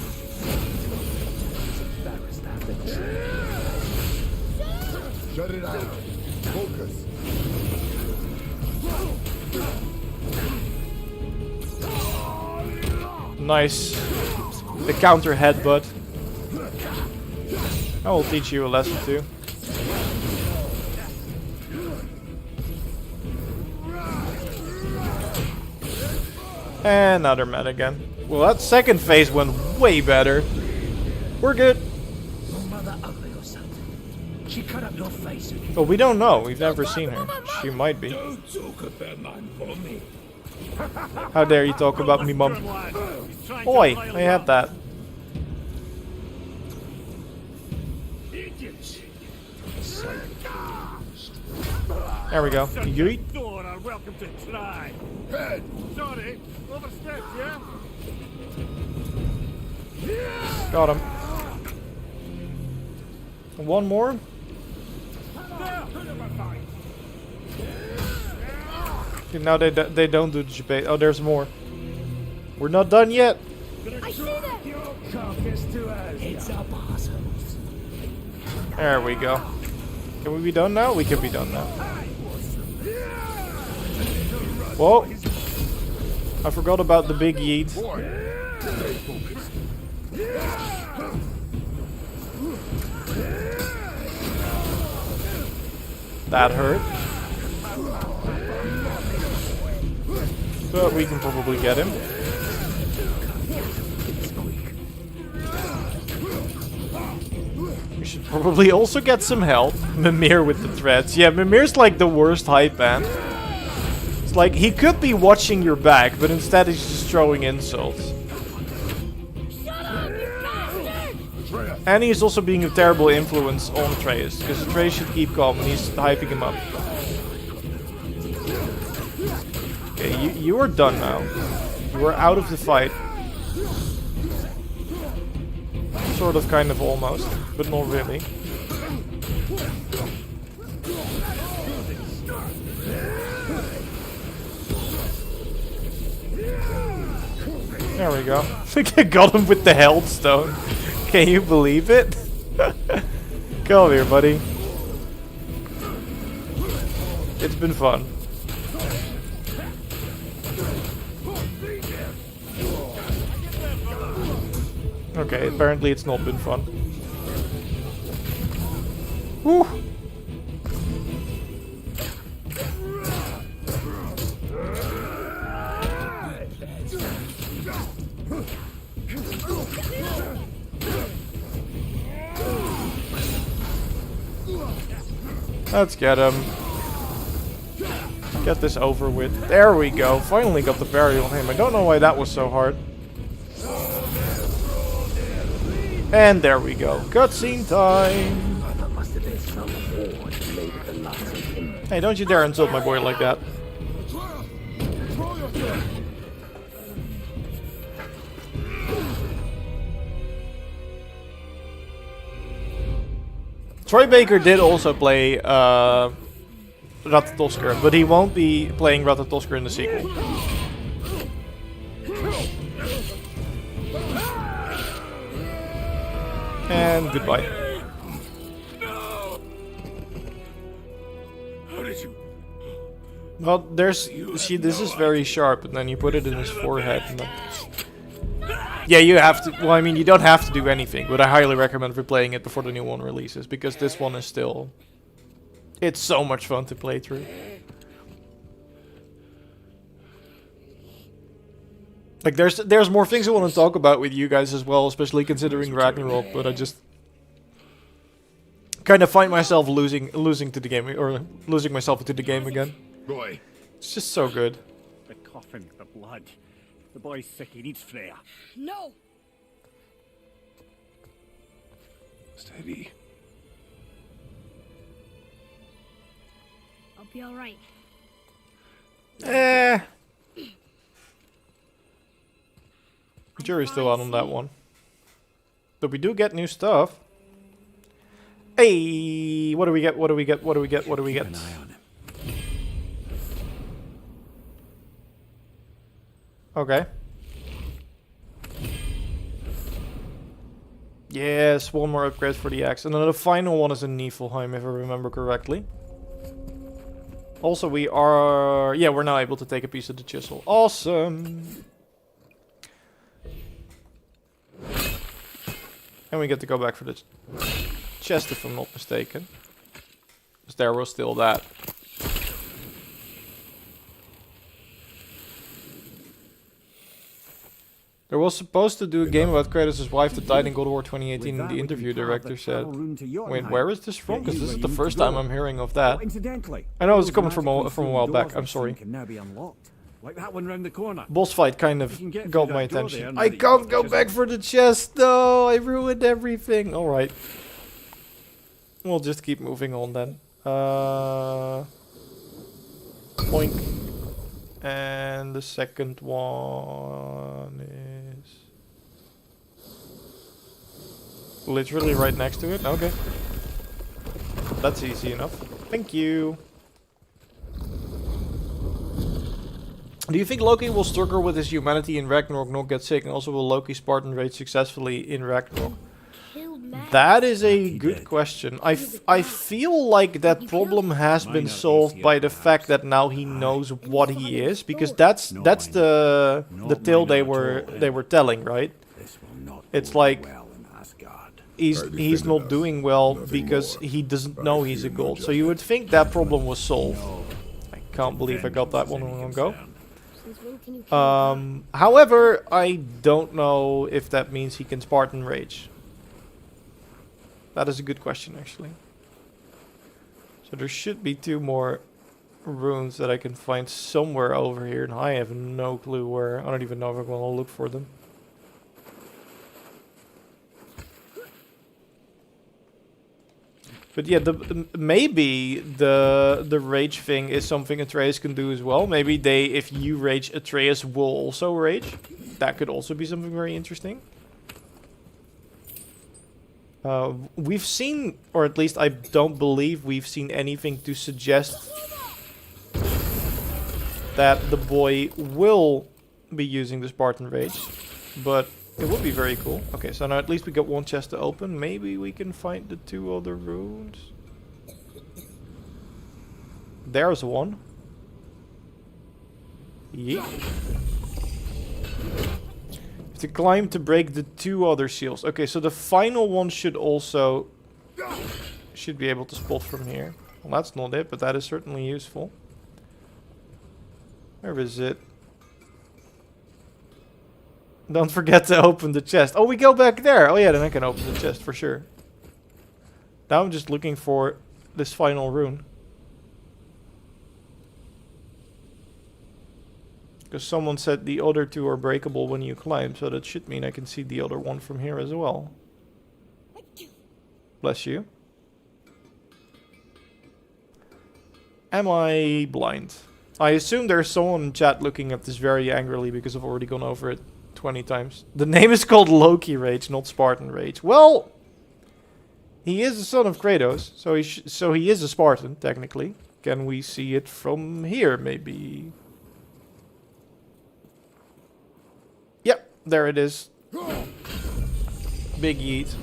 Shut it out. Focus. Nice. The counter headbutt. I will teach you a lesson too. And another mat again. Well, that second phase went way better. We're good. Your mother ugly or something. She cut up your face. But we don't know. We've never seen her. She might be. Don't talk about my mommy. How dare you talk about me, mum? Oi, I had that. There we go. Yeet. Welcome to try. Head. Sorry, overstepped, yeah? Got him. One more. Okay, now they don't do the debate. Oh, there's more. We're not done yet. I see that! Heads up, assholes. There we go. Can we be done now? We can be done now. Whoa! I forgot about the big yeet. Boy. Stay focused. That hurt. But we can probably get him. We should probably also get some help. Mimir with the threats. Yeah, Mimir's like the worst hype man. It's like he could be watching your back, but instead he's just throwing insults. And he's also being a terrible influence on Atreus, because Atreus should keep calm and he's hyping him up. Okay, you are done now. You are out of the fight. Sort of, kind of, almost, but not really. There we go. I got him with the health stone. Can you believe it? Come here, buddy. It's been fun. Okay, apparently it's not been fun. Woo! Let's get him. Get this over with. There we go. Finally got the barrier on him. I don't know why that was so hard. And there we go. Cutscene time. Hey, don't you dare insult my boy like that. Troy Baker did also play Ratatoskr, but he won't be playing Ratatoskr in the sequel. And goodbye. How did you? Well, there's... See, this is very sharp, and then you put it in his forehead. And then... Yeah, you have to... Well, I mean, you don't have to do anything, but I highly recommend replaying it before the new one releases, because this one is still... It's so much fun to play through. Like, there's more things I want to talk about with you guys as well, especially considering Ragnarok, but I just... kind of find myself losing to the game, or losing myself into the game again. Boy. It's just so good. The coffin, the blood. The boy's sick, he needs Freya. No! Steady. I'll be alright. Jury's still out on that one. But we do get new stuff. Hey, what do we get? What do we get? What do we get? What do we get? Keep an eye on him. Okay. Yes, one more upgrade for the axe. And then the final one is in Niflheim, if I remember correctly. Also, we are... Yeah, we're now able to take a piece of the chisel. Awesome! And we get to go back for the chest, if I'm not mistaken. Because there was still that. There was supposed to do a game about Kratos' wife that died in God of War 2018 in the interview, director said. Wait, where is this from? Because this is the first time I'm hearing of that. I know it's coming from a while back, I'm sorry. Like that one round the corner. Boss fight kind of got my attention. I can't go back for the chest, no! I ruined everything. Alright. We'll just keep moving on then. Boink. And the second one is... literally right next to it? Okay. That's easy enough. Thank you. Do you think Loki will struggle with his humanity in Ragnarok, not get sick? And also will Loki Spartan raid successfully in Ragnarok? That is a good question. I feel like that problem has been solved by the fact that now he knows what he is, because that's the tale they were telling, right? It's like he's not doing well because he doesn't know he's a god. So you would think that problem was solved. I can't believe I got that one in one go. Since when can you kill a god? However, I don't know if that means he can Spartan Rage. That is a good question, actually. So there should be 2 more runes that I can find somewhere over here, and I have no clue where. I don't even know if I'm gonna look for them. But yeah, maybe the rage thing is something Atreus can do as well. Maybe if you rage, Atreus will also rage. That could also be something very interesting. We've seen, or at least I don't believe we've seen anything to suggest that the boy will be using the Spartan Rage. But it would be very cool. Okay, so now at least we got 1 chest to open. Maybe we can find the 2 other runes. There's one. Yeah. To climb to break the 2 other seals. Okay, so the final one should also... should be able to spot from here. Well, that's not it, but that is certainly useful. Where is it? Don't forget to open the chest. Oh, we go back there. Oh yeah, then I can open the chest for sure. Now I'm just looking for this final rune. Because someone said the other 2 are breakable when you climb, so that should mean I can see the other one from here as well. Bless you. Am I blind? I assume there's someone in chat looking at this very angrily because I've already gone over it 20 times. The name is called Loki Rage, not Spartan Rage. Well, he is the son of Kratos, so he is a Spartan, technically. Can we see it from here, maybe? Yep, there it is. Big yeet.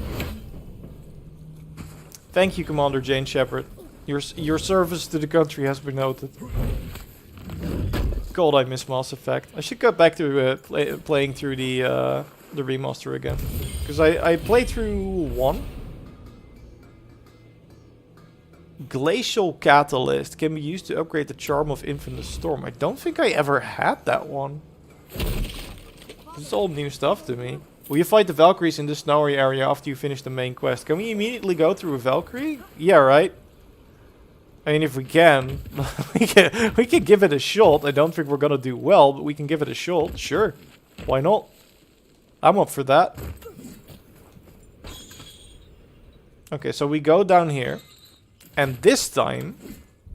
Thank you, Commander Jane Shepard. Your service to the country has been noted. God, I miss Mass Effect. I should go back to playing through the remaster again, because I played through 1. Glacial Catalyst can be used to upgrade the Charm of Infinite Storm. I don't think I ever had that one. This is all new stuff to me. Will you fight the Valkyries in the snowy area after you finish the main quest? Can we immediately go through a Valkyrie? Yeah, right? I mean, if we can, we can give it a shot. I don't think we're gonna do well, but we can give it a shot. Sure. Why not? I'm up for that. Okay, so we go down here. And this time...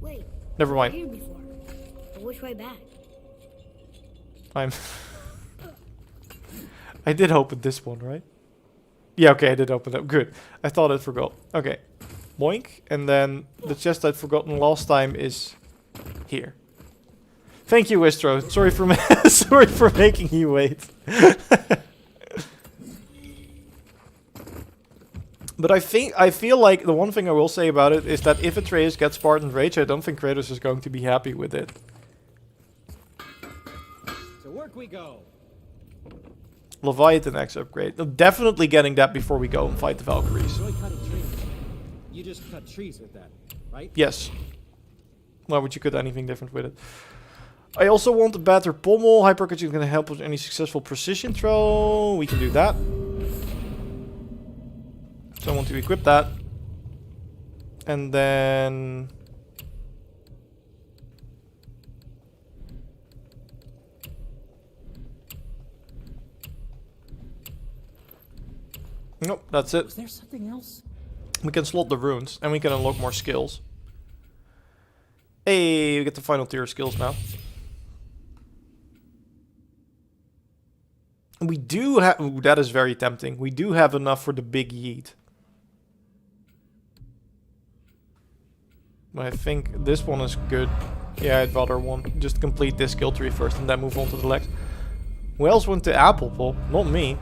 Wait. Never mind. Here before. But which way back? I did open this one, right? Yeah, okay, I did open it. Good. I thought I forgot. Okay. Boink. And then the chest I'd forgotten last time is here. Thank you, Wistro. Sorry for sorry for making you wait. But I feel like the one thing I will say about it is that if Atreus gets Spartan Rage, I don't think Kratos is going to be happy with it. To work we go. Leviathan X upgrade. I'm definitely getting that before we go and fight the Valkyries. Enjoy cutting trees. You just cut trees with that, right? Yes. Why would you cut anything different with it? I also want a better pommel. Hypercutting is going to help with any successful precision throw. We can do that. So I want to equip that. And then... Nope, that's it. Was there something else? We can slot the runes, and we can unlock more skills. Hey, we get the final tier of skills now. We do have... Ooh, that is very tempting. We do have enough for the big yeet. But I think this one is good. Yeah, I'd rather just complete this skill tree first and then move on to the next. Who else went to Apple Pop? Not me.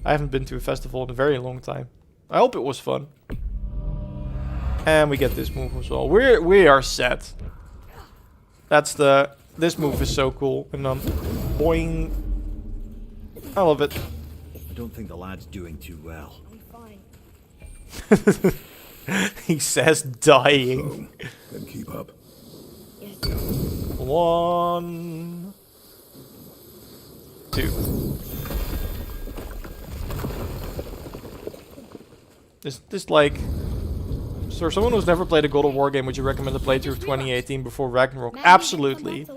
I haven't been to a festival in a very long time. I hope it was fun. And we get this move as well. We are set. That's the... This move is so cool. And then... Boing. I love it. I don't think the lad's doing too well. I'm fine. He says dying. So, then keep up. Yes. 1, 2. This like... So someone who's never played a God of War game, would you recommend a playthrough of 2018 before Ragnarok? Absolutely.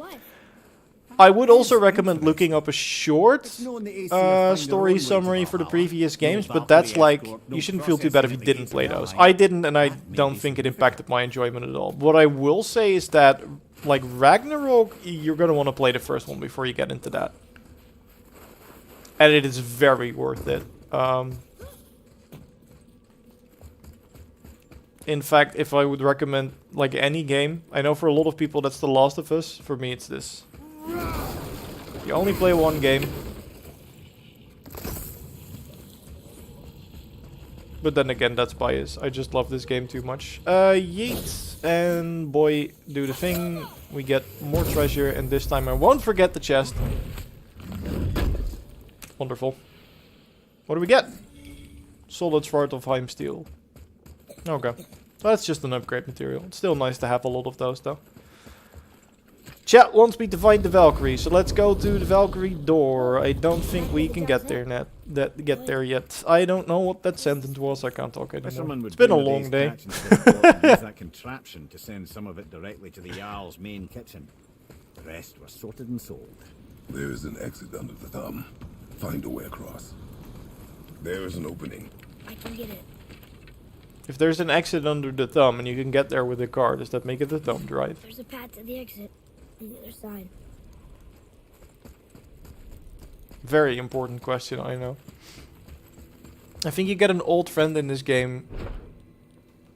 I would also recommend looking up a short story summary for the previous games, but that's like, you shouldn't feel too bad if you didn't play those. I didn't, and I don't think it impacted my enjoyment at all. What I will say is that, like, Ragnarok, you're going to want to play the first one before you get into that. And it is very worth it. In fact, if I would recommend, like, any game, I know for a lot of people that's The Last of Us. For me, it's this. You only play one game. But then again, that's bias. I just love this game too much. Yeet. And boy, do the thing. We get more treasure. And this time I won't forget the chest. Wonderful. What do we get? Solid Sword of Heimsteel. Okay. That's just an upgrade material. It's still nice to have a lot of those though. Chat wants me to find the Valkyrie, so let's go to the Valkyrie door. I don't think we can get there yet. I don't know what that sentence was. I can't talk anymore. It's been a long day. Use that contraption to send some of it directly to the Jarl's main kitchen. The rest was sorted and sold. There is an exit under the thumb. Find a way across. There is an opening. I can get it. If there's an exit under the thumb and you can get there with a car, does that make it a thumb drive? There's a path to the exit on the other side. Very important question, I know. I think you get an old friend in this game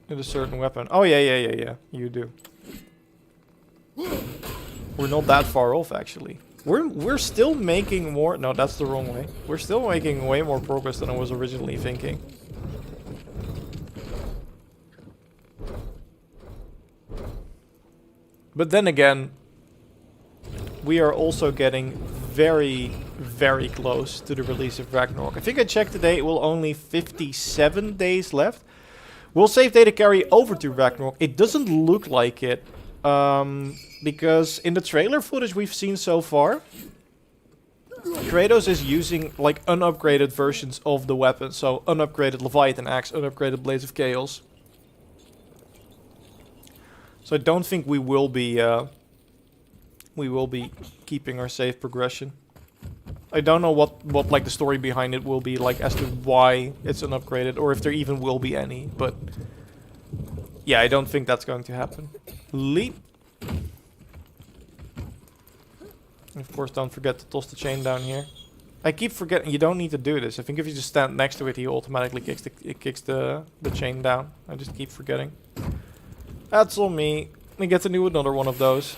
with a certain weapon. Oh yeah, you do. We're not that far off actually. We're still making more. No, that's the wrong way. We're still making way more progress than I was originally thinking. But then again, we are also getting very, very close to the release of Ragnarok. I think I checked today, it will only 57 days left. Will save data carry over to Ragnarok? It doesn't look like it. Because in the trailer footage we've seen so far, Kratos is using like unupgraded versions of the weapon. So unupgraded Leviathan Axe, unupgraded Blades of Chaos. So I don't think we will be keeping our save progression. I don't know what like the story behind it will be like as to why it's unupgraded or if there even will be any, but yeah, I don't think that's going to happen. Leap. Of course, don't forget to toss the chain down here. I keep forgetting you don't need to do this. I think if you just stand next to it, he automatically kicks the chain down. I just keep forgetting. That's on me. We get to do another one of those.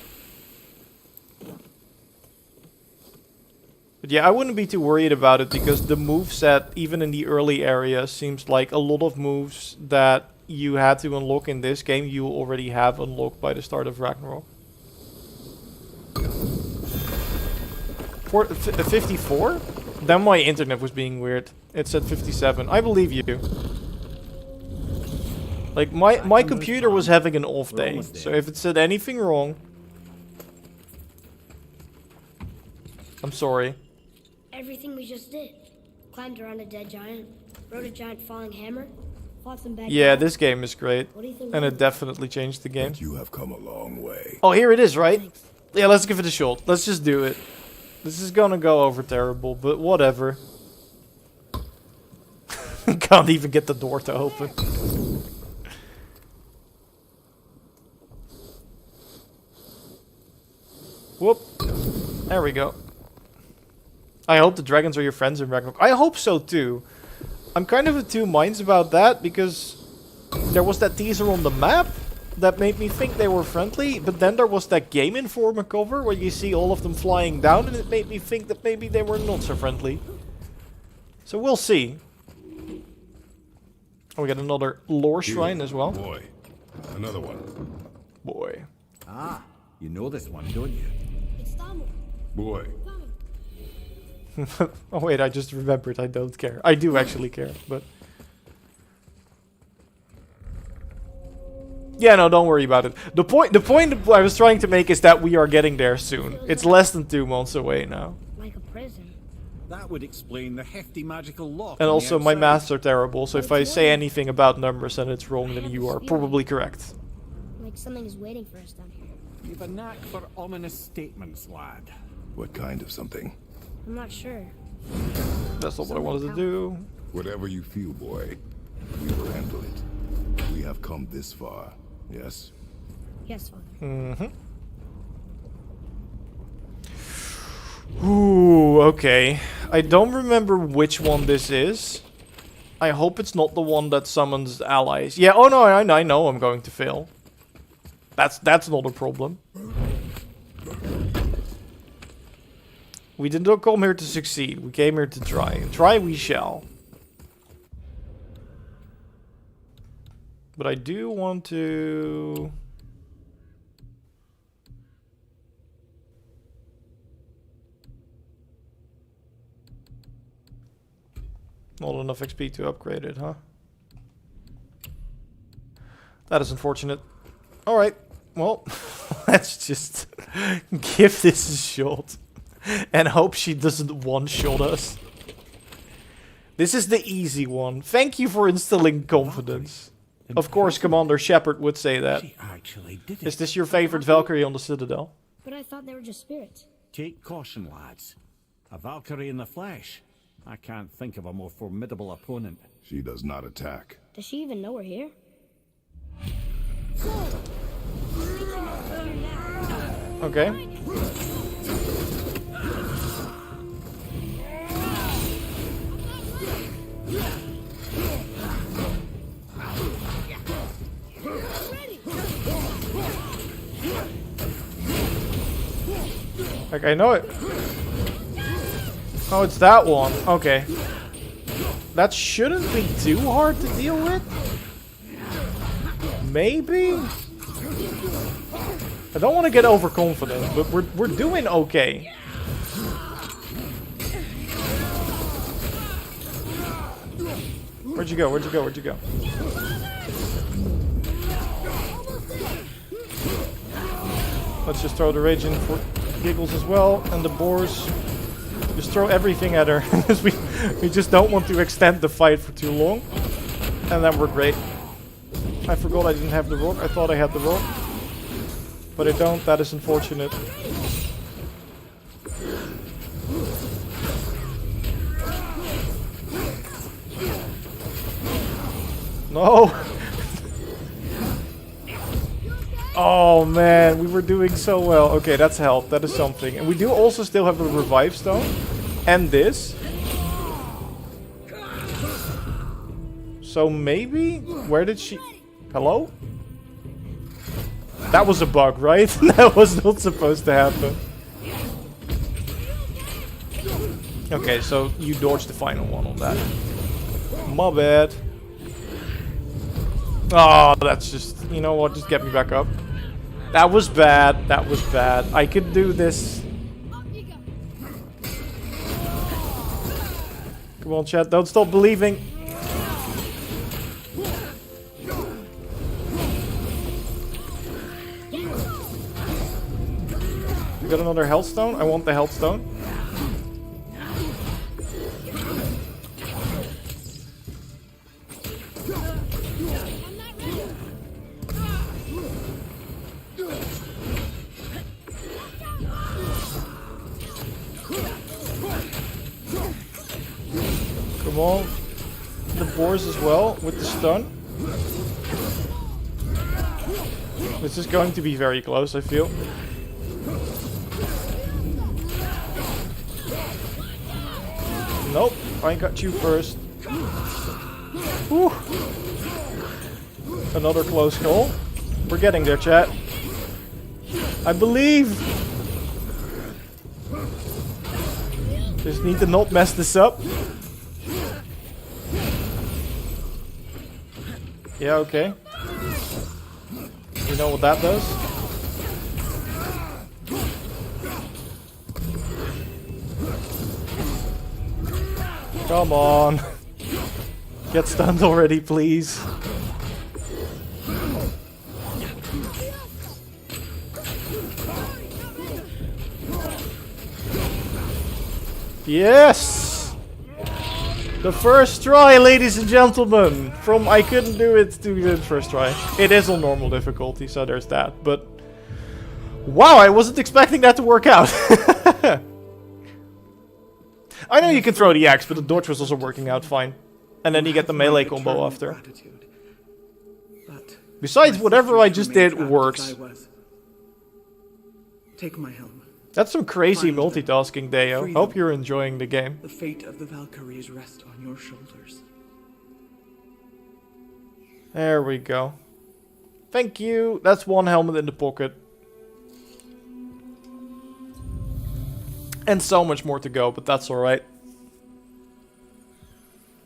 But yeah, I wouldn't be too worried about it because the moveset, even in the early area, seems like a lot of moves that you had to unlock in this game, you already have unlocked by the start of Ragnarok. 54? Then my internet was being weird. It said 57. I believe you. Like, my computer was having an off day, so if it said anything wrong, I'm sorry. Everything we just did. Climbed around a dead giant, rode a giant falling hammer, fought some bad Yeah, guys. this game is great, What do you think? and it definitely changed the game. You have come a long way. Oh, here it is, right? Yeah, let's give it a shot. Let's just do it. This is gonna go over terrible, but whatever. Can't even get the door to open. Whoop. There we go. I hope the dragons are your friends in Ragnarok. I hope so too. I'm kind of of two minds about that because there was that teaser on the map that made me think they were friendly, but then there was that Game Informer cover where you see all of them flying down and it made me think that maybe they were not so friendly. So we'll see. Oh, we got another lore shrine as well. Boy, another one. Boy. Ah, you know this one, don't you? It's Tamil. Boy. Oh wait, I just remembered I don't care. I do actually care, but... Yeah, no, don't worry about it. The point I was trying to make is that we are getting there soon. It's less than 2 months away now. Like a prison. That would explain the hefty magical lock. And on the also, my outside. maths are terrible, so if I say anything about numbers and it's wrong, then you are probably correct. Like something is waiting for us down here. You've a knack for ominous statements, lad. What kind of something? I'm not sure. That's not what I wanted to do. Whatever you feel, boy, we will handle it. We have come this far, yes? Yes, Father. Mm-hmm. Ooh, okay. I don't remember which one this is. I hope it's not the one that summons allies. Yeah, oh no, I know I'm going to fail. That's not a problem. We did not come here to succeed. We came here to try. And try we shall. But I do want to... Not enough XP to upgrade it, huh? That is unfortunate. Alright, well, let's just give this a shot. And hope she doesn't one-shot us. This is the easy one. Thank you for instilling confidence. Of course, Commander Shepard would say that. She actually did it. Is this your favorite Valkyrie on the Citadel? But I thought they were just spirits. Take caution, lads. A Valkyrie in the flesh. I can't think of a more formidable opponent. She does not attack. Does she even know we're here? Okay. Like, I know it. Oh, it's that one. Okay. That shouldn't be too hard to deal with. Maybe? I don't want to get overconfident, but we're doing okay. Where'd you go? Where'd you go? Where'd you go? Let's just throw the rage in for giggles as well, and the boars. Just throw everything at her, because we just don't want to extend the fight for too long. And then we're great. I forgot I didn't have the rock. I thought I had the rock. But I don't. That is unfortunate. No! Oh man, we were doing so well. Okay, that's help. That is something. And we do also still have the revive stone. And this. So maybe? Where did she... Hello? That was a bug, right? That was not supposed to happen. Okay, so you dodged the final one on that. My bad. Oh, that's just... You know what? Just get me back up. That was bad. That was bad. I could do this. Come on, chat. Don't stop believing. You got another health stone? I want the health stone. Come on. The boars as well with the stun. This is going to be very close, I feel. Nope, I got you first. Whew. Another close call. We're getting there, chat. I believe. Just need to not mess this up. Yeah, okay. You know what that does? Come on. Get stunned already, please. Yes! The first try, ladies and gentlemen! From I couldn't do it to the first try. It is on normal difficulty, so there's that. But wow, I wasn't expecting that to work out. I know you can throw the axe, but the dodge was also working out fine. And then you get the melee combo after. Besides, whatever I just did works. Take my helm. That's some crazy multitasking, Deo. Hope you're enjoying the game. The fate of the Valkyries rests on your shoulders. There we go. Thank you. That's one helmet in the pocket. And so much more to go, but that's alright.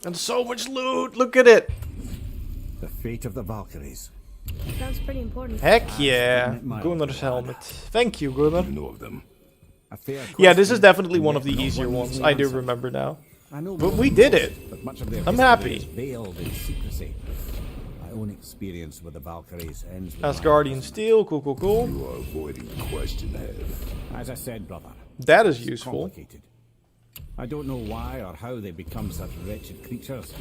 And so much loot! Look at it! The fate of the Valkyries. Sounds pretty important. Heck yeah! Gunnar's helmet. Thank you, Gunnar. You know of them. Yeah, this is definitely one of the easier ones. I do remember now. But we did it. I'm happy. Veiled in secrecy. My own experience with the Valkyries ends with Asgardian steel, cool, cool, cool. You are avoiding the question, Head. As I said, brother. That is it's useful. Complicated. I don't know why or how they become such wretched creatures.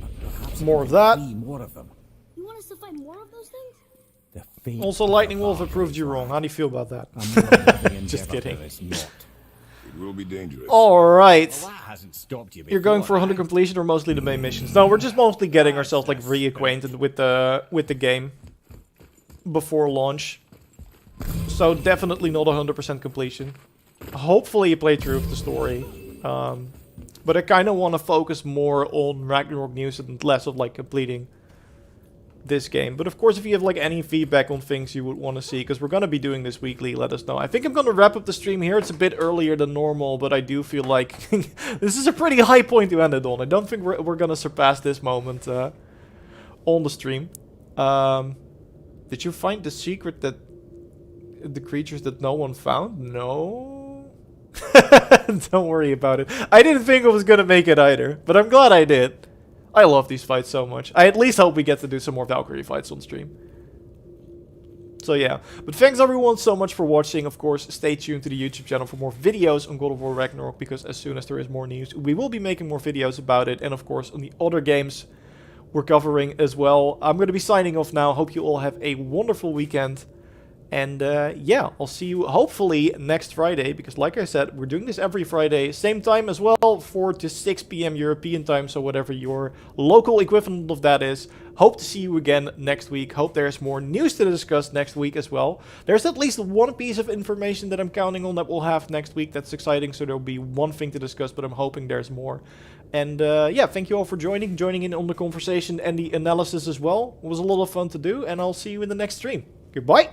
But perhaps More of that. More of them. You want us to find more of those things? The fate Also, of Lightning the Wolf Valkyries proved you wrong. How do you feel about that? Just kidding. It will be dangerous. Alright. Well, that hasn't stopped you You're going before, for 100 eh? completion or mostly the main missions? No, we're just mostly getting ourselves like reacquainted with the game before launch. So definitely not 100% completion. Hopefully a playthrough of the story. But I kind of want to focus more on Ragnarok news and less of like completing this game. But of course, if you have like any feedback on things you would want to see, because we're going to be doing this weekly, let us know. I think I'm going to wrap up the stream here. It's a bit earlier than normal, but I do feel like this is a pretty high point to end it on. I don't think we're going to surpass this moment on the stream. Did you find the secret that the creatures that no one found? No. Don't worry about it. I didn't think I was going to make it either, but I'm glad I did. I love these fights so much. I at least hope we get to do some more Valkyrie fights on stream. So yeah, but thanks everyone so much for watching. Of course, stay tuned to the YouTube channel for more videos on God of War Ragnarok, because as soon as there is more news, we will be making more videos about it. And of course, on the other games we're covering as well. I'm going to be signing off now. Hope you all have a wonderful weekend. And yeah, I'll see you hopefully next Friday, because like I said, we're doing this every Friday, same time as well, 4 to 6 p.m. European time, so whatever your local equivalent of that is. Hope to see you again next week. Hope there's more news to discuss next week as well. There's at least one piece of information that I'm counting on that we'll have next week. That's exciting, so there'll be one thing to discuss, but I'm hoping there's more. And yeah, thank you all for joining in on the conversation and the analysis as well. It was a lot of fun to do, and I'll see you in the next stream. Goodbye!